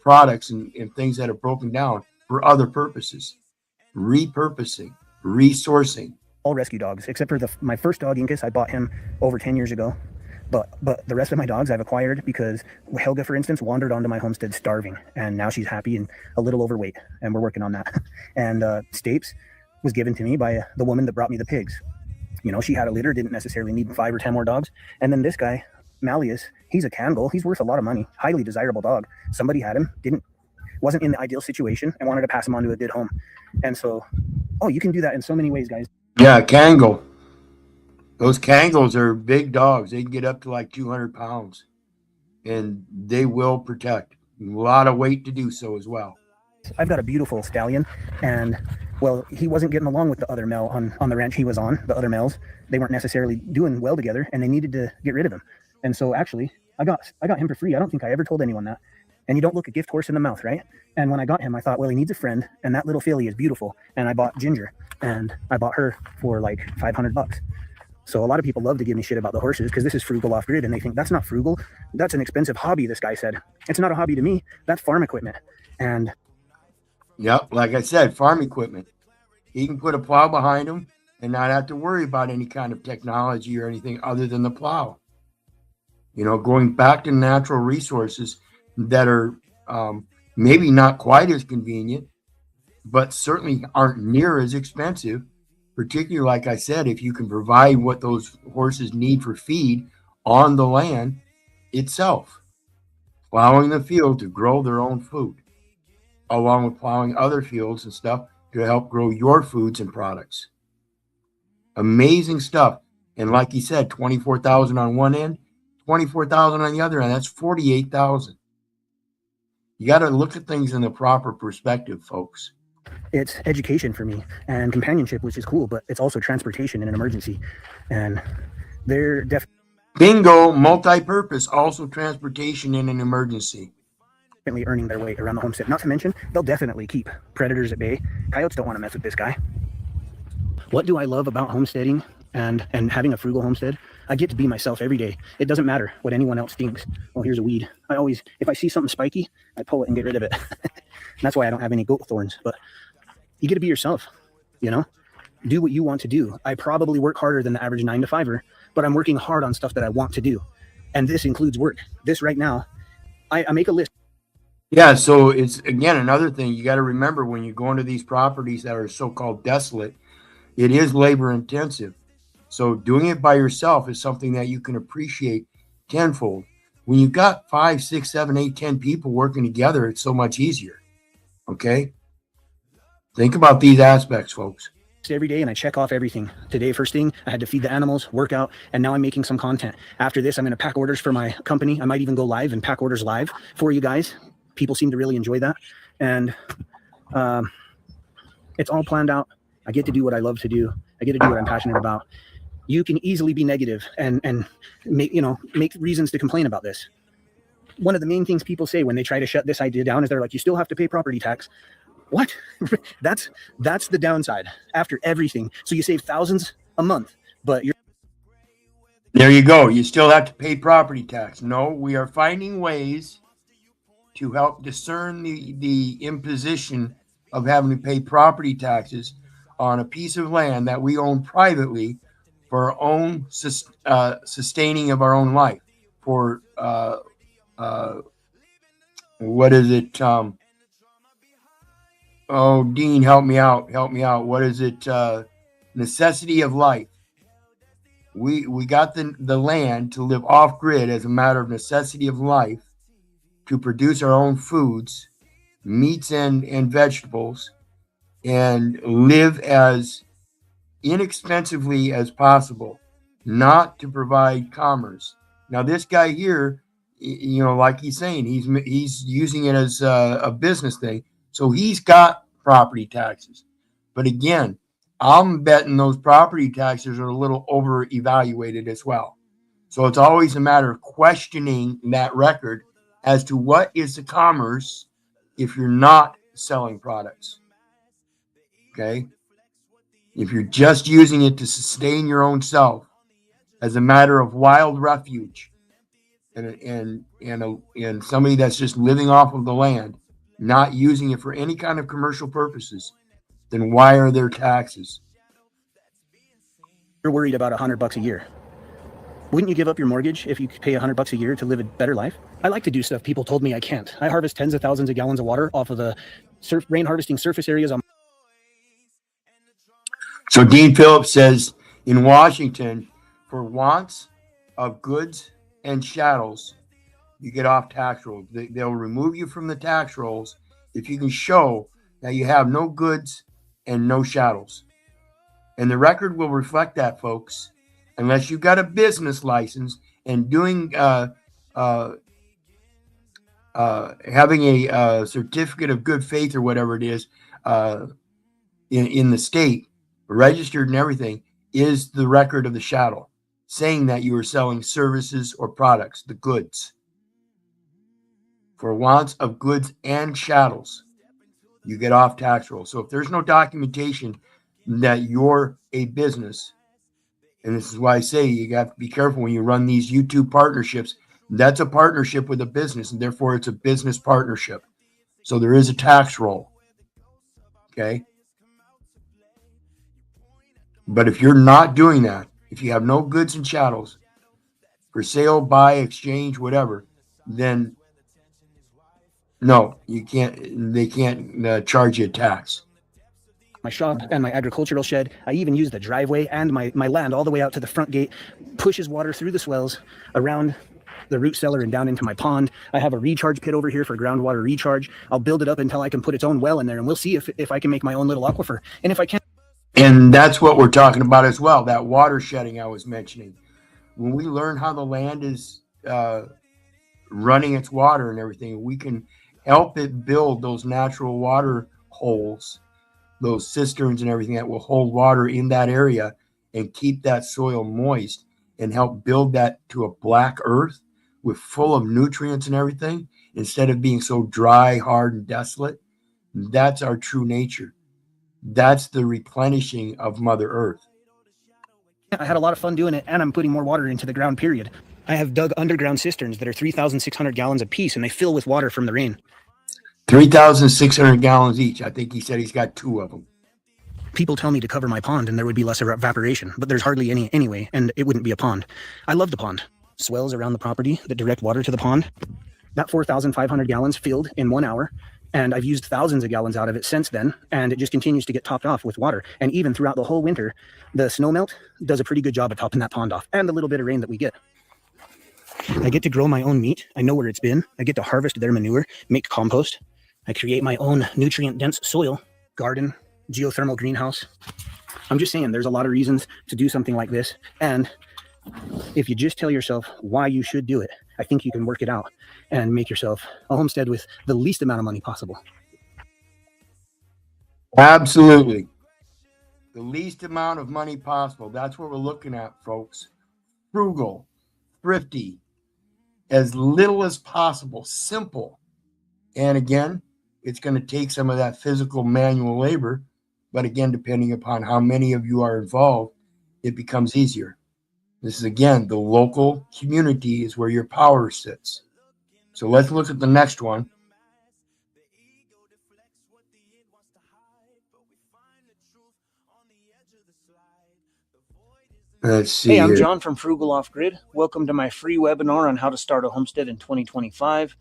products and things that are broken down for other purposes. Repurposing, resourcing. All rescue dogs, except for my first dog, Incas. I bought him over 10 years ago. But the rest of my dogs I've acquired because Helga, for instance, wandered onto my homestead starving, and now she's happy and a little overweight, and we're working on that. And Stapes was given to me by the woman that brought me the pigs. She had a litter, didn't necessarily need 5 or 10 more dogs. And then this guy, Malleus, he's a Campbell. He's worth a lot of money. Highly desirable dog. Somebody had him, wasn't in the ideal situation, and wanted to pass him on to a good home. And so, you can do that in so many ways, guys. Yeah, Kangal. Those Kangles are big dogs. They can get up to like 200 pounds, and they will protect. A lot of weight to do so as well. I've got a beautiful stallion, and well, he wasn't getting along with the other male on the ranch he was on. The other males, they weren't necessarily doing well together, and they needed to get rid of him. And so actually, I got him for free. I don't think I ever told anyone that. And you don't look a gift horse in the mouth, right? And when I got him, I thought, well, he needs a friend, and that little filly is beautiful. And I bought Ginger, and I bought her for like $500. So a lot of people love to give me shit about the horses because this is frugal off grid, and they think that's not frugal. That's an expensive hobby. This guy said it's not a hobby to me. That's farm equipment. And yep, like I said, farm equipment. He can put a plow behind him and not have to worry about any kind of technology or anything other than the plow. You know, going back to natural resources that are maybe not quite as convenient, but certainly aren't near as expensive. Particularly, like I said, if you can provide what those horses need for feed on the land itself, plowing the field to grow their own food, along with plowing other fields and stuff to help grow your foods and products. Amazing stuff. And like you said, 24,000 on one end, 24,000 on the other end. That's 48,000. You got to look at things in the proper perspective, folks. it's education for me and companionship, which is cool, but it's also transportation in an emergency. And they're Bingo, multi-purpose, also transportation in an emergency. definitely earning their way around the homestead. Not to mention, they'll definitely keep predators at bay. Coyotes don't want to mess with this guy. What do I love about homesteading and having a frugal homestead? I get to be myself every day. It doesn't matter what anyone else thinks. Oh, here's a weed. I always, if I see something spiky, I pull it and get rid of it. That's why I don't have any goat thorns. But you get to be yourself, you know? Do what you want to do. I probably work harder than the average 9 to 5er, but I'm working hard on stuff that I want to do. And this includes work. This right now, I make a list. Yeah, so it's, again, another thing you got to remember when you go into these properties that are so-called desolate, it is labor intensive. So doing it by yourself is something that you can appreciate tenfold. When you've got 5, 6, 7, 8, 10 people working together, it's so much easier. Okay? Think about these aspects, folks. Every day and I check off everything. Today, first thing, I had to feed the animals, work out, and now I'm making some content. After this, I'm going to pack orders for my company. I might even go live and pack orders live for you guys. People seem to really enjoy that. And it's all planned out. I get to do what I love to do. I get to do what I'm passionate about. You can easily be negative and make reasons to complain about this. One of the main things people say when they try to shut this idea down is they're like, you still have to pay property tax. What? That's the downside after everything. So you save thousands a month, but you're. There you go. You still have to pay property tax. No, we are finding ways to help discern the imposition of having to pay property taxes on a piece of land that we own privately for our own sustaining of our own life. For what is it? Oh, Dean, help me out. What is it? Necessity of life. We got the land to live off grid as a matter of necessity of life, to produce our own foods, meats and vegetables, and live as inexpensively as possible, not to provide commerce. Now, this guy here, like he's saying, he's using it as a business thing. So he's got property taxes. But again, I'm betting those property taxes are a little over evaluated as well. So it's always a matter of questioning that record as to what is the commerce if you're not selling products. Okay? If you're just using it to sustain your own self as a matter of wild refuge and somebody that's just living off of the land, not using it for any kind of commercial purposes, then why are there taxes? You're worried about $100 a year. Wouldn't you give up your mortgage if you could pay $100 a year to live a better life? I like to do stuff people told me I can't. I harvest tens of thousands of gallons of water off of the rain harvesting surface areas on. So Dean Phillips says, in Washington, for wants of goods and chattels, you get off tax rolls. They'll remove you from the tax rolls if you can show that you have no goods and no chattels. And the record will reflect that, folks. unless you've got a business license and doing having a certificate of good faith or whatever it is in the state, registered and everything, is the record of the chattel saying that you are selling services or products, the goods. For wants of goods and chattels, you get off tax roll. So if there's no documentation that you're a business, and this is why I say you got to be careful when you run these YouTube partnerships. That's a partnership with a business, and therefore it's a business partnership. So there is a tax roll. Okay. But if you're not doing that, if you have no goods and chattels for sale, buy, exchange, whatever, then no, you can't. They can't charge you a tax. My shop and my agricultural shed. I even use the driveway and my land all the way out to the front gate, pushes water through the swells around the root cellar and down into my pond. I have a recharge pit over here for groundwater recharge. I'll build it up until I can put its own well in there, and we'll see if I can make my own little aquifer. And if I can't. And that's what we're talking about as well, that water shedding I was mentioning. When we learn how the land is running its water and everything, we can help it build those natural water holes, those cisterns and everything that will hold water in that area and keep that soil moist and help build that to a black earth with full of nutrients and everything, instead of being so dry, hard, and desolate. That's our true nature. That's the replenishing of Mother Earth. I had a lot of fun doing it, and I'm putting more water into the ground, period. I have dug underground cisterns that are 3,600 gallons a piece, and they fill with water from the rain. 3,600 gallons each. I think he said he's got 2 of them. People tell me to cover my pond and there would be less evaporation, but there's hardly any anyway, and it wouldn't be a pond. I love the pond. Swells around the property that direct water to the pond. That 4,500 gallons filled in 1 hour, and I've used thousands of gallons out of it since then, and it just continues to get topped off with water. And even throughout the whole winter, the snow melt does a pretty good job of topping that pond off, and the little bit of rain that we get. I get to grow my own meat. I know where it's been. I get to harvest their manure, make compost. I create my own nutrient-dense soil, garden, geothermal greenhouse. I'm just saying there's a lot of reasons to do something like this. And if you just tell yourself why you should do it, I think you can work it out and make yourself a homestead with the least amount of money possible. Absolutely. The least amount of money possible. That's what we're looking at, folks. Frugal, thrifty, as little as possible, simple. And again, it's going to take some of that physical manual labor. But again, depending upon how many of you are involved, it becomes easier. This is, again, the local community is where your power sits. So let's look at the next one. Let's see. Hey, I'm here. John from Frugal Off Grid. Welcome to my free webinar on how to start a homestead in 2025.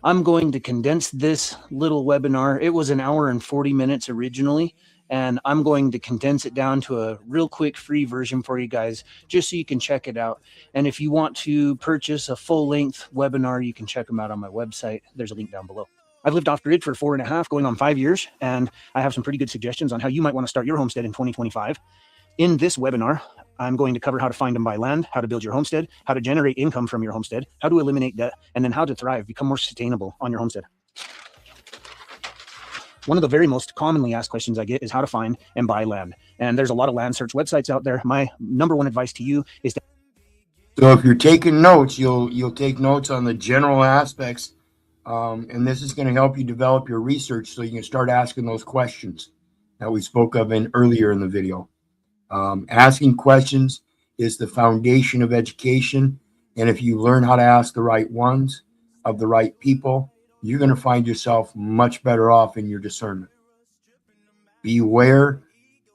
I'm going to condense this little webinar. It was 1 hour and 40 minutes originally, and I'm going to condense it down to a real quick free version for you guys, just so you can check it out. And if you want to purchase a full-length webinar, you can check them out on my website. There's a link down below. I've lived off grid for 4.5, going on 5 years, and I have some pretty good suggestions on how you might want to start your homestead in 2025. In this webinar, I'm going to cover how to find and buy land, how to build your homestead, how to generate income from your homestead, how to eliminate debt, and then how to thrive, become more sustainable on your homestead. One of the very most commonly asked questions I get is how to find and buy land. And there's a lot of land search websites out there. My number one advice to you is to... So if you're taking notes, you'll take notes on the general aspects, and this is going to help you develop your research so you can start asking those questions that we spoke of earlier in the video. Asking questions is the foundation of education, and if you learn how to ask the right ones of the right people, you're going to find yourself much better off in your discernment. Beware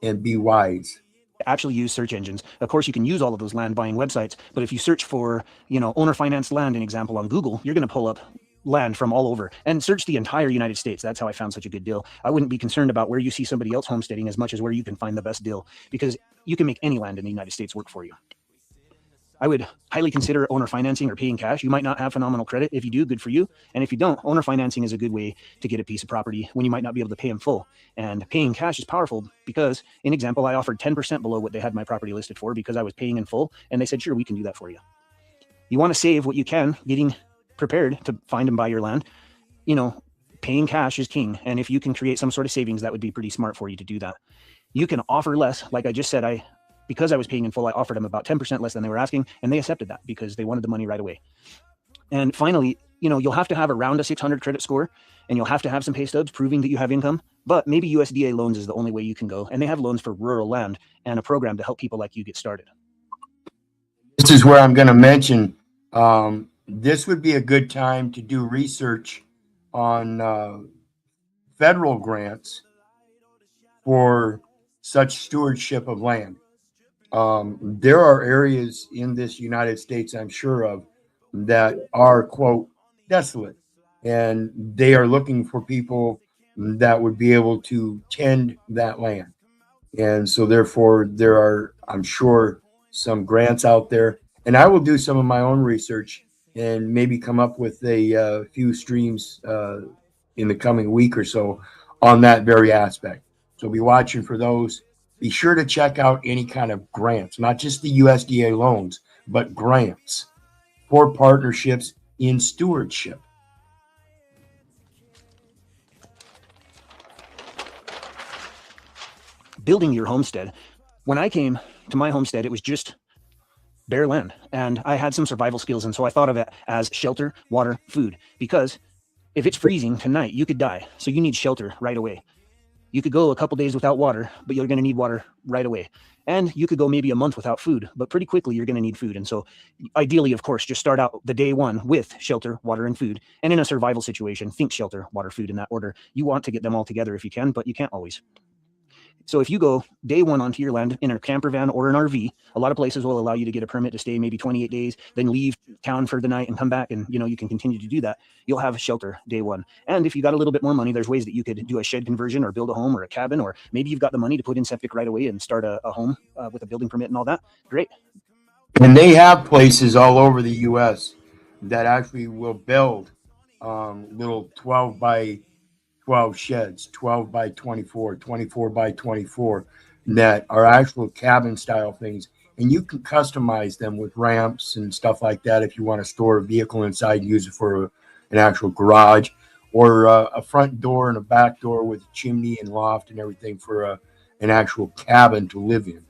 and be wise. Actually use search engines. Of course, you can use all of those land buying websites, but if you search for, owner financed land, an example on Google, you're going to pull up land from all over and search the entire United States. That's how I found such a good deal. I wouldn't be concerned about where you see somebody else homesteading as much as where you can find the best deal, because you can make any land in the United States work for you. I would highly consider owner financing or paying cash. You might not have phenomenal credit. If you do, good for you. And if you don't, owner financing is a good way to get a piece of property when you might not be able to pay in full. And paying cash is powerful because, in example, I offered 10% below what they had my property listed for because I was paying in full. And they said, sure, we can do that for you. You want to save what you can, getting prepared to find and buy your land. You know, paying cash is king. And if you can create some sort of savings, that would be pretty smart for you to do that. You can offer less. Like I just said, because I was paying in full, I offered them about 10% less than they were asking, and they accepted that because they wanted the money right away. And finally, you know, you'll have to have around a 600 credit score, and you'll have to have some pay stubs proving that you have income, but maybe USDA loans is the only way you can go. And they have loans for rural land and a program to help people like you get started. This is where I'm going to mention, this would be a good time to do research on federal grants for such stewardship of land. There are areas in this United States, I'm sure of, that are, quote, desolate, and they are looking for people that would be able to tend that land. And so therefore there are, I'm sure, some grants out there, and I will do some of my own research and maybe come up with a few streams in the coming week or so on that very aspect. So be watching for those. Be sure to check out any kind of grants, not just the USDA loans, but grants for partnerships in stewardship. Building your homestead. When I came to my homestead, it was just bare land, and I had some survival skills. And so I thought of it as shelter, water, food, because if it's freezing tonight, you could die. So you need shelter right away. You could go a couple days without water, but you're going to need water right away. And you could go maybe a month without food, but pretty quickly you're going to need food. And so ideally, of course, just start out the day one with shelter, water, and food. And in a survival situation, think shelter, water, food in that order. You want to get them all together if you can, but you can't always. So if you go day one onto your land in a camper van or an RV, a lot of places will allow you to get a permit to stay maybe 28 days, then leave town for the night and come back. And, you know, you can continue to do that. You'll have shelter day one. And if you got a little bit more money, there's ways that you could do a shed conversion or build a home or a cabin, or maybe you've got the money to put in septic right away and start a home with a building permit and all that. Great. And they have places all over the U.S. that actually will build little 12 by 12 sheds, 12 by 24, 24 by 24, that are actual cabin style things. And you can customize them with ramps and stuff like that if you want to store a vehicle inside and use it for an actual garage, or a front door and a back door with a chimney and loft and everything for an actual cabin to live in.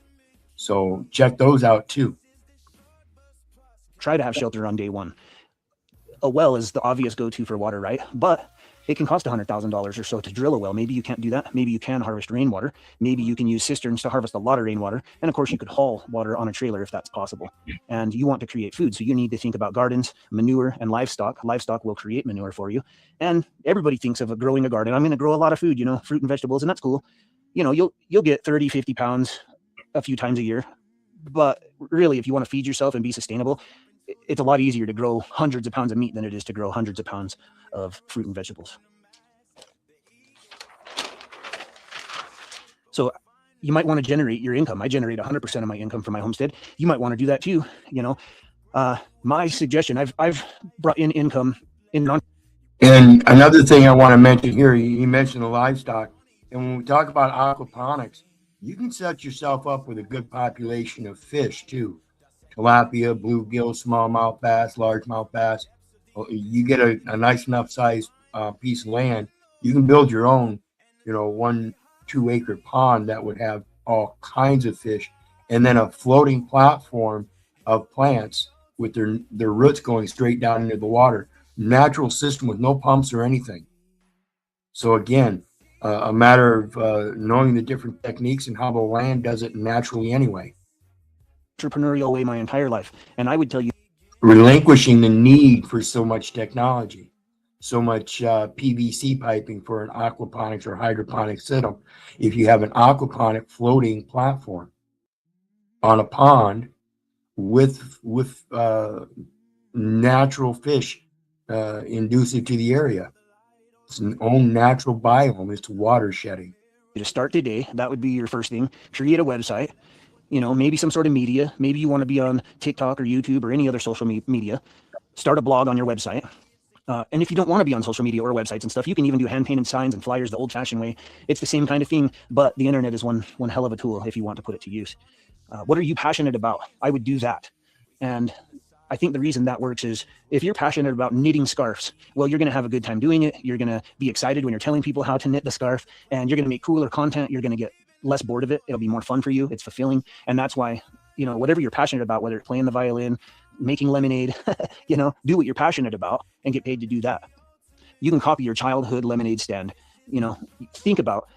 So check those out too. Try to have shelter on day one. A well is the obvious go-to for water, right? But it can cost $100,000 or so to drill a well. Maybe you can't do that. Maybe you can harvest rainwater. Maybe you can use cisterns to harvest a lot of rainwater. And of course, you could haul water on a trailer if that's possible. And you want to create food. So you need to think about gardens, manure, and livestock. Livestock will create manure for you. And everybody thinks of growing a garden. I'm going to grow a lot of food, you know, fruit and vegetables, and that's cool. You know, you'll get 30, 50 pounds a few times a year. But really, if you want to feed yourself and be sustainable, it's a lot easier to grow hundreds of pounds of meat than it is to grow hundreds of pounds of fruit and vegetables. So you might want to generate your income. I generate 100% of my income from my homestead. You might want to do that too. You know, my suggestion, I've brought in income in non. And another thing I want to mention here, you mentioned the livestock. And when we talk about aquaponics, you can set yourself up with a good population of fish too. Tilapia, bluegill, smallmouth bass, largemouth bass. You get a nice enough size piece of land, you can build your own, you know, 1-2 acre pond that would have all kinds of fish, and then a floating platform of plants with their roots going straight down into the water. Natural system with no pumps or anything. So again, a matter of knowing the different techniques and how the land does it naturally anyway. Entrepreneurial way my entire life. And I would tell you, relinquishing the need for so much technology, so much PVC piping for an aquaponics or hydroponic system. If you have an aquaponic floating platform on a pond with natural fish inducive to the area, it's an own natural biome. It's water shedding. to start today, that would be your first thing. Create a website. maybe some sort of media. Maybe you want to be on TikTok or YouTube or any other social media. Start a blog on your website. And if you don't want to be on social media or websites and stuff, you can even do hand-painted signs and flyers the old-fashioned way. It's the same kind of thing, but the internet is one hell of a tool if you want to put it to use. What are you passionate about? I would do that. And I think the reason that works is if you're passionate about knitting scarves, well, you're going to have a good time doing it. You're going to be excited when you're telling people how to knit the scarf, and you're going to make cooler content. You're going to get less bored of it. It'll be more fun for you. It's fulfilling. And that's why, whatever you're passionate about, whether it's playing the violin, making lemonade, do what you're passionate about and get paid to do that. You can copy your childhood lemonade stand. Think about,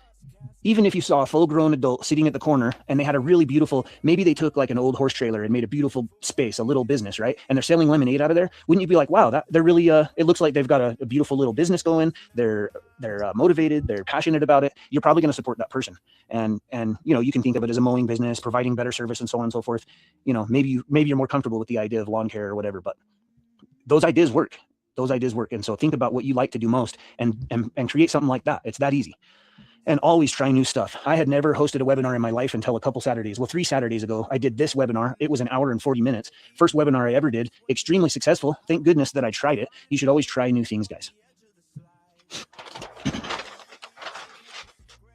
even if you saw a full-grown adult sitting at the corner and they had a really beautiful, maybe they took like an old horse trailer and made a beautiful space, a little business, right? And they're selling lemonade out of there. Wouldn't you be like, wow, they're really, it looks like they've got a beautiful little business going. They're motivated. They're passionate about it. You're probably going to support that person. And you can think of it as a mowing business, providing better service and so on and so forth. Maybe you're more comfortable with the idea of lawn care or whatever, but those ideas work. And so think about what you like to do most and create something like that. It's that easy. And always try new stuff. I had never hosted a webinar in my life until a couple Saturdays. Well, 3 Saturdays ago, I did this webinar. It was an hour and 40 minutes. First webinar I ever did. Extremely successful. Thank goodness that I tried it. You should always try new things, guys.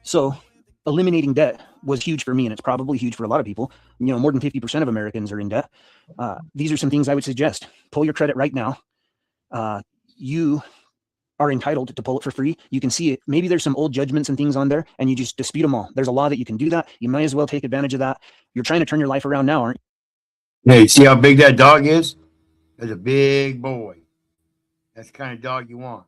So eliminating debt was huge for me, and it's probably huge for a lot of people. More than 50% of Americans are in debt. These are some things I would suggest. Pull your credit right now. You are entitled to pull it for free. You can see it. Maybe there's some old judgments and things on there, and you just dispute them all. There's a law that you can do that. You might as well take advantage of that. You're trying to turn your life around now, aren't you? Hey, see how big that dog is? That's a big boy. That's the kind of dog you want.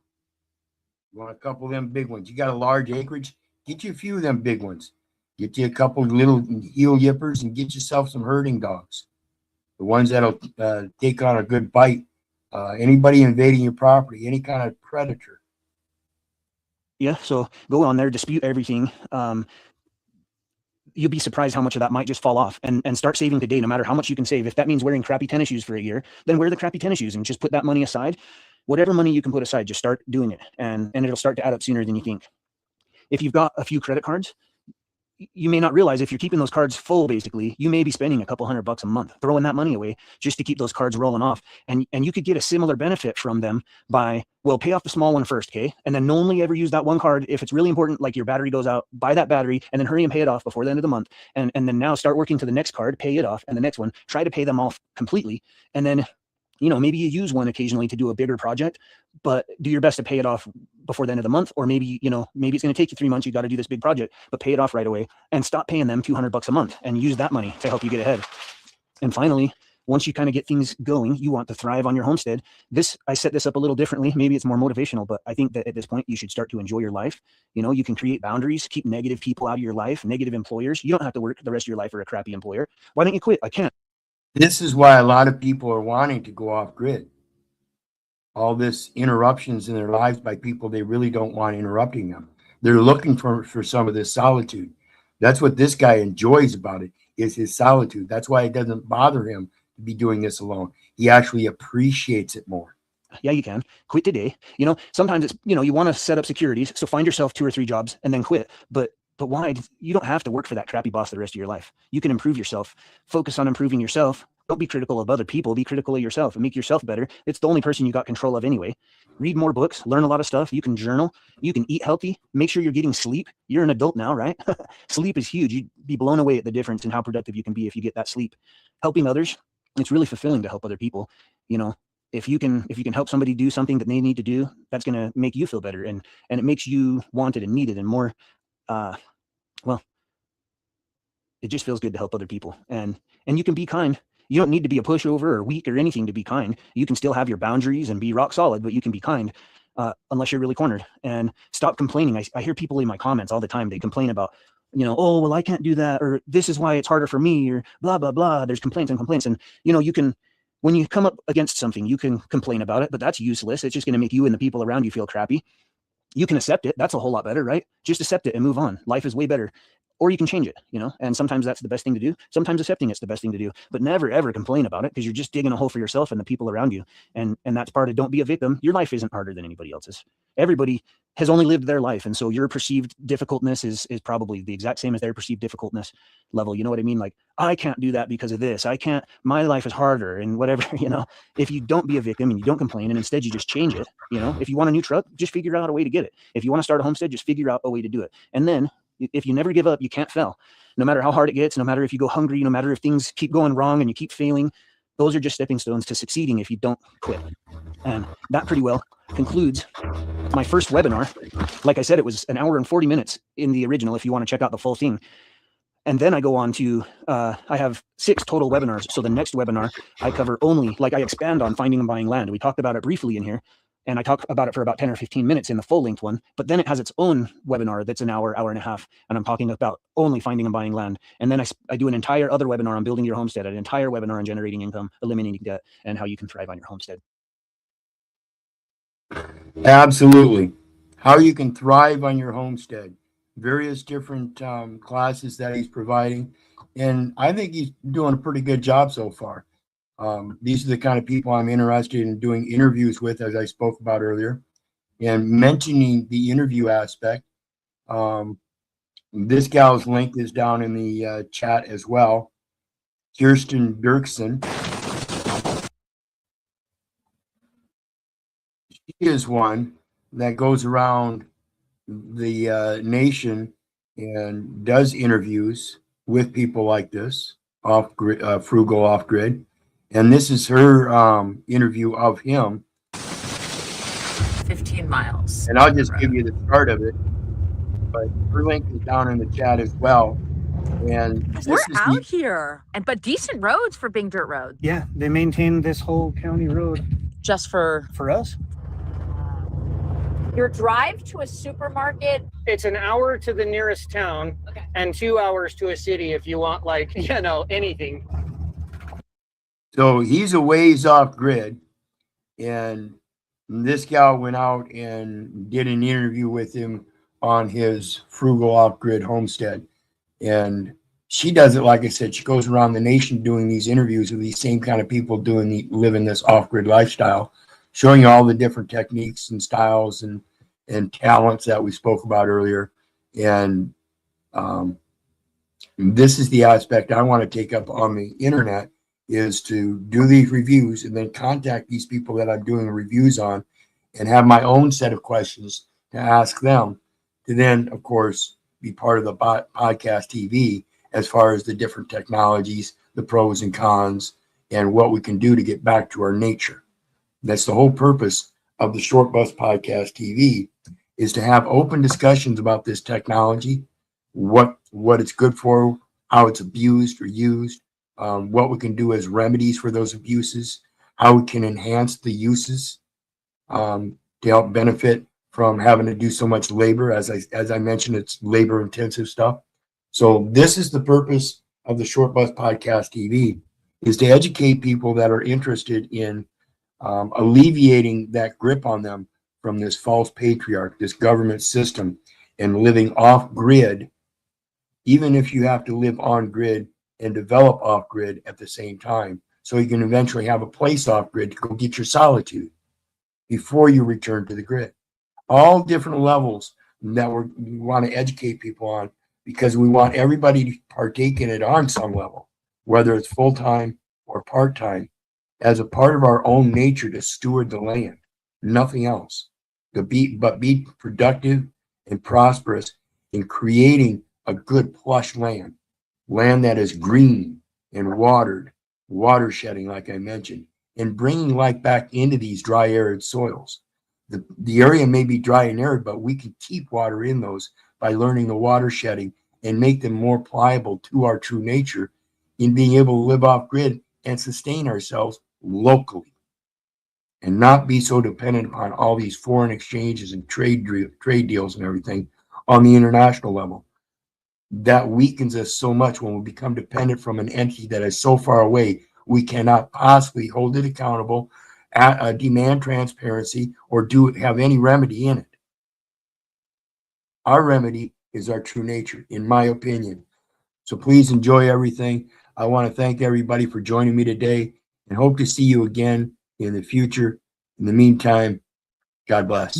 You want a couple of them big ones. You got a large acreage, get you a few of them big ones. Get you a couple of little heel yippers and get yourself some herding dogs. The ones that'll take on a good bite. Anybody invading your property, any kind of predator. Yeah, so go on there, dispute everything. You'll be surprised how much of that might just fall off, and start saving today, no matter how much you can save. If that means wearing crappy tennis shoes for a year, then wear the crappy tennis shoes and just put that money aside. Whatever money you can put aside, just start doing it, and it'll start to add up sooner than you think. If you've got a few credit cards, you may not realize if you're keeping those cards full, basically, you may be spending a couple $100 a month, throwing that money away just to keep those cards rolling off. And you could get a similar benefit from them by, well, pay off the small one first, okay? And then only ever use that one card if it's really important, like your battery goes out, buy that battery, and then hurry and pay it off before the end of the month. And then now start working to the next card, pay it off, and the next one, try to pay them off completely. And then, maybe you use one occasionally to do a bigger project, but do your best to pay it off before the end of the month. Or maybe it's going to take you 3 months. You got to do this big project, but pay it off right away and stop paying them $200 a month and use that money to help you get ahead. And finally, once you kind of get things going, you want to thrive on your homestead. I set this up a little differently. Maybe it's more motivational, but I think that at this point you should start to enjoy your life. You can create boundaries, keep negative people out of your life, negative employers. You don't have to work the rest of your life for a crappy employer. Why don't you quit? I can't. This is why a lot of people are wanting to go off grid. All this interruptions in their lives by people they really don't want interrupting them. They're looking for some of this solitude. That's what this guy enjoys about it, is his solitude. That's why it doesn't bother him to be doing this alone. He actually appreciates it more. Yeah, you can quit today. Sometimes it's, you want to set up securities. So find yourself 2 or 3 jobs and then quit. But why? You don't have to work for that crappy boss the rest of your life. You can improve yourself. Focus on improving yourself. Don't be critical of other people. Be critical of yourself and make yourself better. It's the only person you got control of anyway. Read more books, learn a lot of stuff. You can journal. You can eat healthy. Make sure you're getting sleep. You're an adult now, right? Sleep is huge. You'd be blown away at the difference in how productive you can be if you get that sleep. Helping others, it's really fulfilling to help other people. If you can help somebody do something that they need to do, that's going to make you feel better. And it makes you wanted and needed and more, it just feels good to help other people. And you can be kind. You don't need to be a pushover or weak or anything to be kind. You can still have your boundaries and be rock solid, but you can be kind unless you're really cornered. And stop complaining. I hear people in my comments all the time. They complain about, oh, well, I can't do that, or this is why it's harder for me, or blah, blah, blah. There's complaints and complaints. And, you can, when you come up against something, you can complain about it, but that's useless. It's just going to make you and the people around you feel crappy. You can accept it. That's a whole lot better, right? Just accept it and move on. Life is way better. or you can change it, you know, and sometimes that's the best thing to do. Sometimes accepting it's the best thing to do, but never, ever complain about it, because you're just digging a hole for yourself and the people around you. And that's part of, don't be a victim. Your life isn't harder than anybody else's. Everybody has only lived their life. And so your perceived difficultness is probably the exact same as their perceived difficultness level. You know what I mean? Like, I can't do that because of this. I can't, my life is harder and whatever, you know. If you don't be a victim and you don't complain, and instead you just change it, you know, if you want a new truck, just figure out a way to get it. If you want to start a homestead, just figure out a way to do it. And then if you never give up, you can't fail. No matter how hard it gets, no matter if you go hungry, no matter if things keep going wrong and you keep failing, those are just stepping stones to succeeding if you don't quit. And that pretty well concludes my first webinar. Like I said, it was an hour and 40 minutes in the original, if you want to check out the full thing. And then I go on to, I have 6 total webinars. So the next webinar, I cover only, like, I expand on finding and buying land. We talked about it briefly in here, and I talk about it for about 10 or 15 minutes in the full length one, but then it has its own webinar that's an hour, hour and a half. And I'm talking about only finding and buying land. And then I do an entire other webinar on building your homestead, an entire webinar on generating income, eliminating debt, and how you can thrive on your homestead. Absolutely. How you can thrive on your homestead. Various different classes that he's providing. And I think he's doing a pretty good job so far. These are the kind of people I'm interested in doing interviews with, as I spoke about earlier. And mentioning the interview aspect, this gal's link is down in the chat as well. Kirsten Dirksen. She is one that goes around the nation and does interviews with people like this, frugal off grid. And this is her interview of him. 15 miles. And I'll just give you the start of it. But her link is down in the chat as well. And we're out here, but decent roads for being dirt roads. Yeah, they maintain this whole county road Just for us. your drive to a supermarket. It's an hour to the nearest town, Okay. and 2 hours to a city if you want, like, you know, anything. so he's a ways off grid. And this gal went out and did an interview with him on his frugal off grid homestead. And she does it, like I said, she goes around the nation doing these interviews with these same kind of people living this off grid lifestyle, showing you all the different techniques and styles and talents that we spoke about earlier. And this is the aspect I want to take up on the internet, is to do these reviews and then contact these people that I'm doing reviews on and have my own set of questions to ask them, to then, of course, be part of the podcast TV as far as the different technologies, the pros and cons, and what we can do to get back to our nature. That's the whole purpose of the Short Bus Podcast TV, is to have open discussions about this technology, what it's good for, how it's abused or used, what we can do as remedies for those abuses, how we can enhance the uses to help benefit from having to do so much labor. As I mentioned, it's labor intensive stuff. So this is the purpose of the Short Bus Podcast TV, is to educate people that are interested in alleviating that grip on them from this false patriarch, this government system, and living off grid, even if you have to live on grid and develop off grid at the same time, so you can eventually have a place off grid to go get your solitude before you return to the grid. All different levels that we want to educate people on, because we want everybody to partake in it on some level, whether it's full-time or part-time, as a part of our own nature to steward the land, nothing else. But be productive and prosperous in creating a good plush land that is green and watered, water shedding, like I mentioned, and bringing life back into these dry, arid soils. The area may be dry and arid, but we can keep water in those by learning the water shedding and make them more pliable to our true nature in being able to live off grid and sustain ourselves locally, and not be so dependent upon all these foreign exchanges and trade deals and everything on the international level. That weakens us so much when we become dependent from an entity that is so far away, we cannot possibly hold it accountable, demand transparency, or have any remedy in it. Our remedy is our true nature, in my opinion. So please enjoy everything. I want to thank everybody for joining me today and hope to see you again in the future. In the meantime, God bless.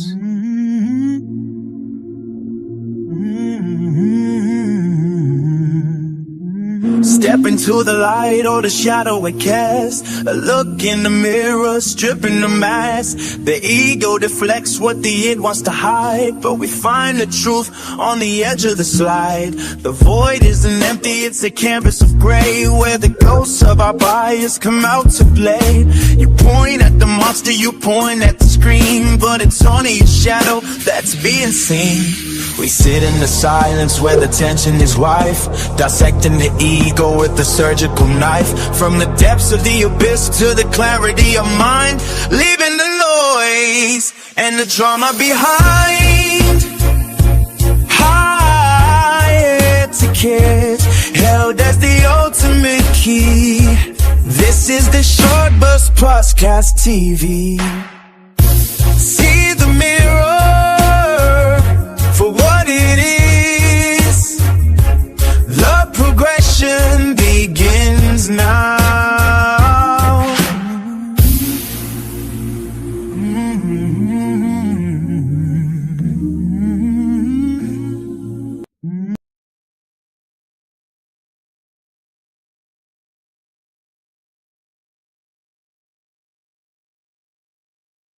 Step into the light or the shadow it casts. A look in the mirror, stripping the mask. The ego deflects what the id wants to hide, but we find the truth on the edge of the slide. The void isn't empty, it's a canvas of gray, where the ghosts of our bias come out to play. You point at the monster, you point at the screen, but it's only a shadow that's being seen. We sit in the silence where the tension is rife, dissecting the ego with a surgical knife. From the depths of the abyss to the clarity of mind, leaving the noise and the drama behind. High etiquette held as the ultimate key. This is the Short Burst Podcast TV.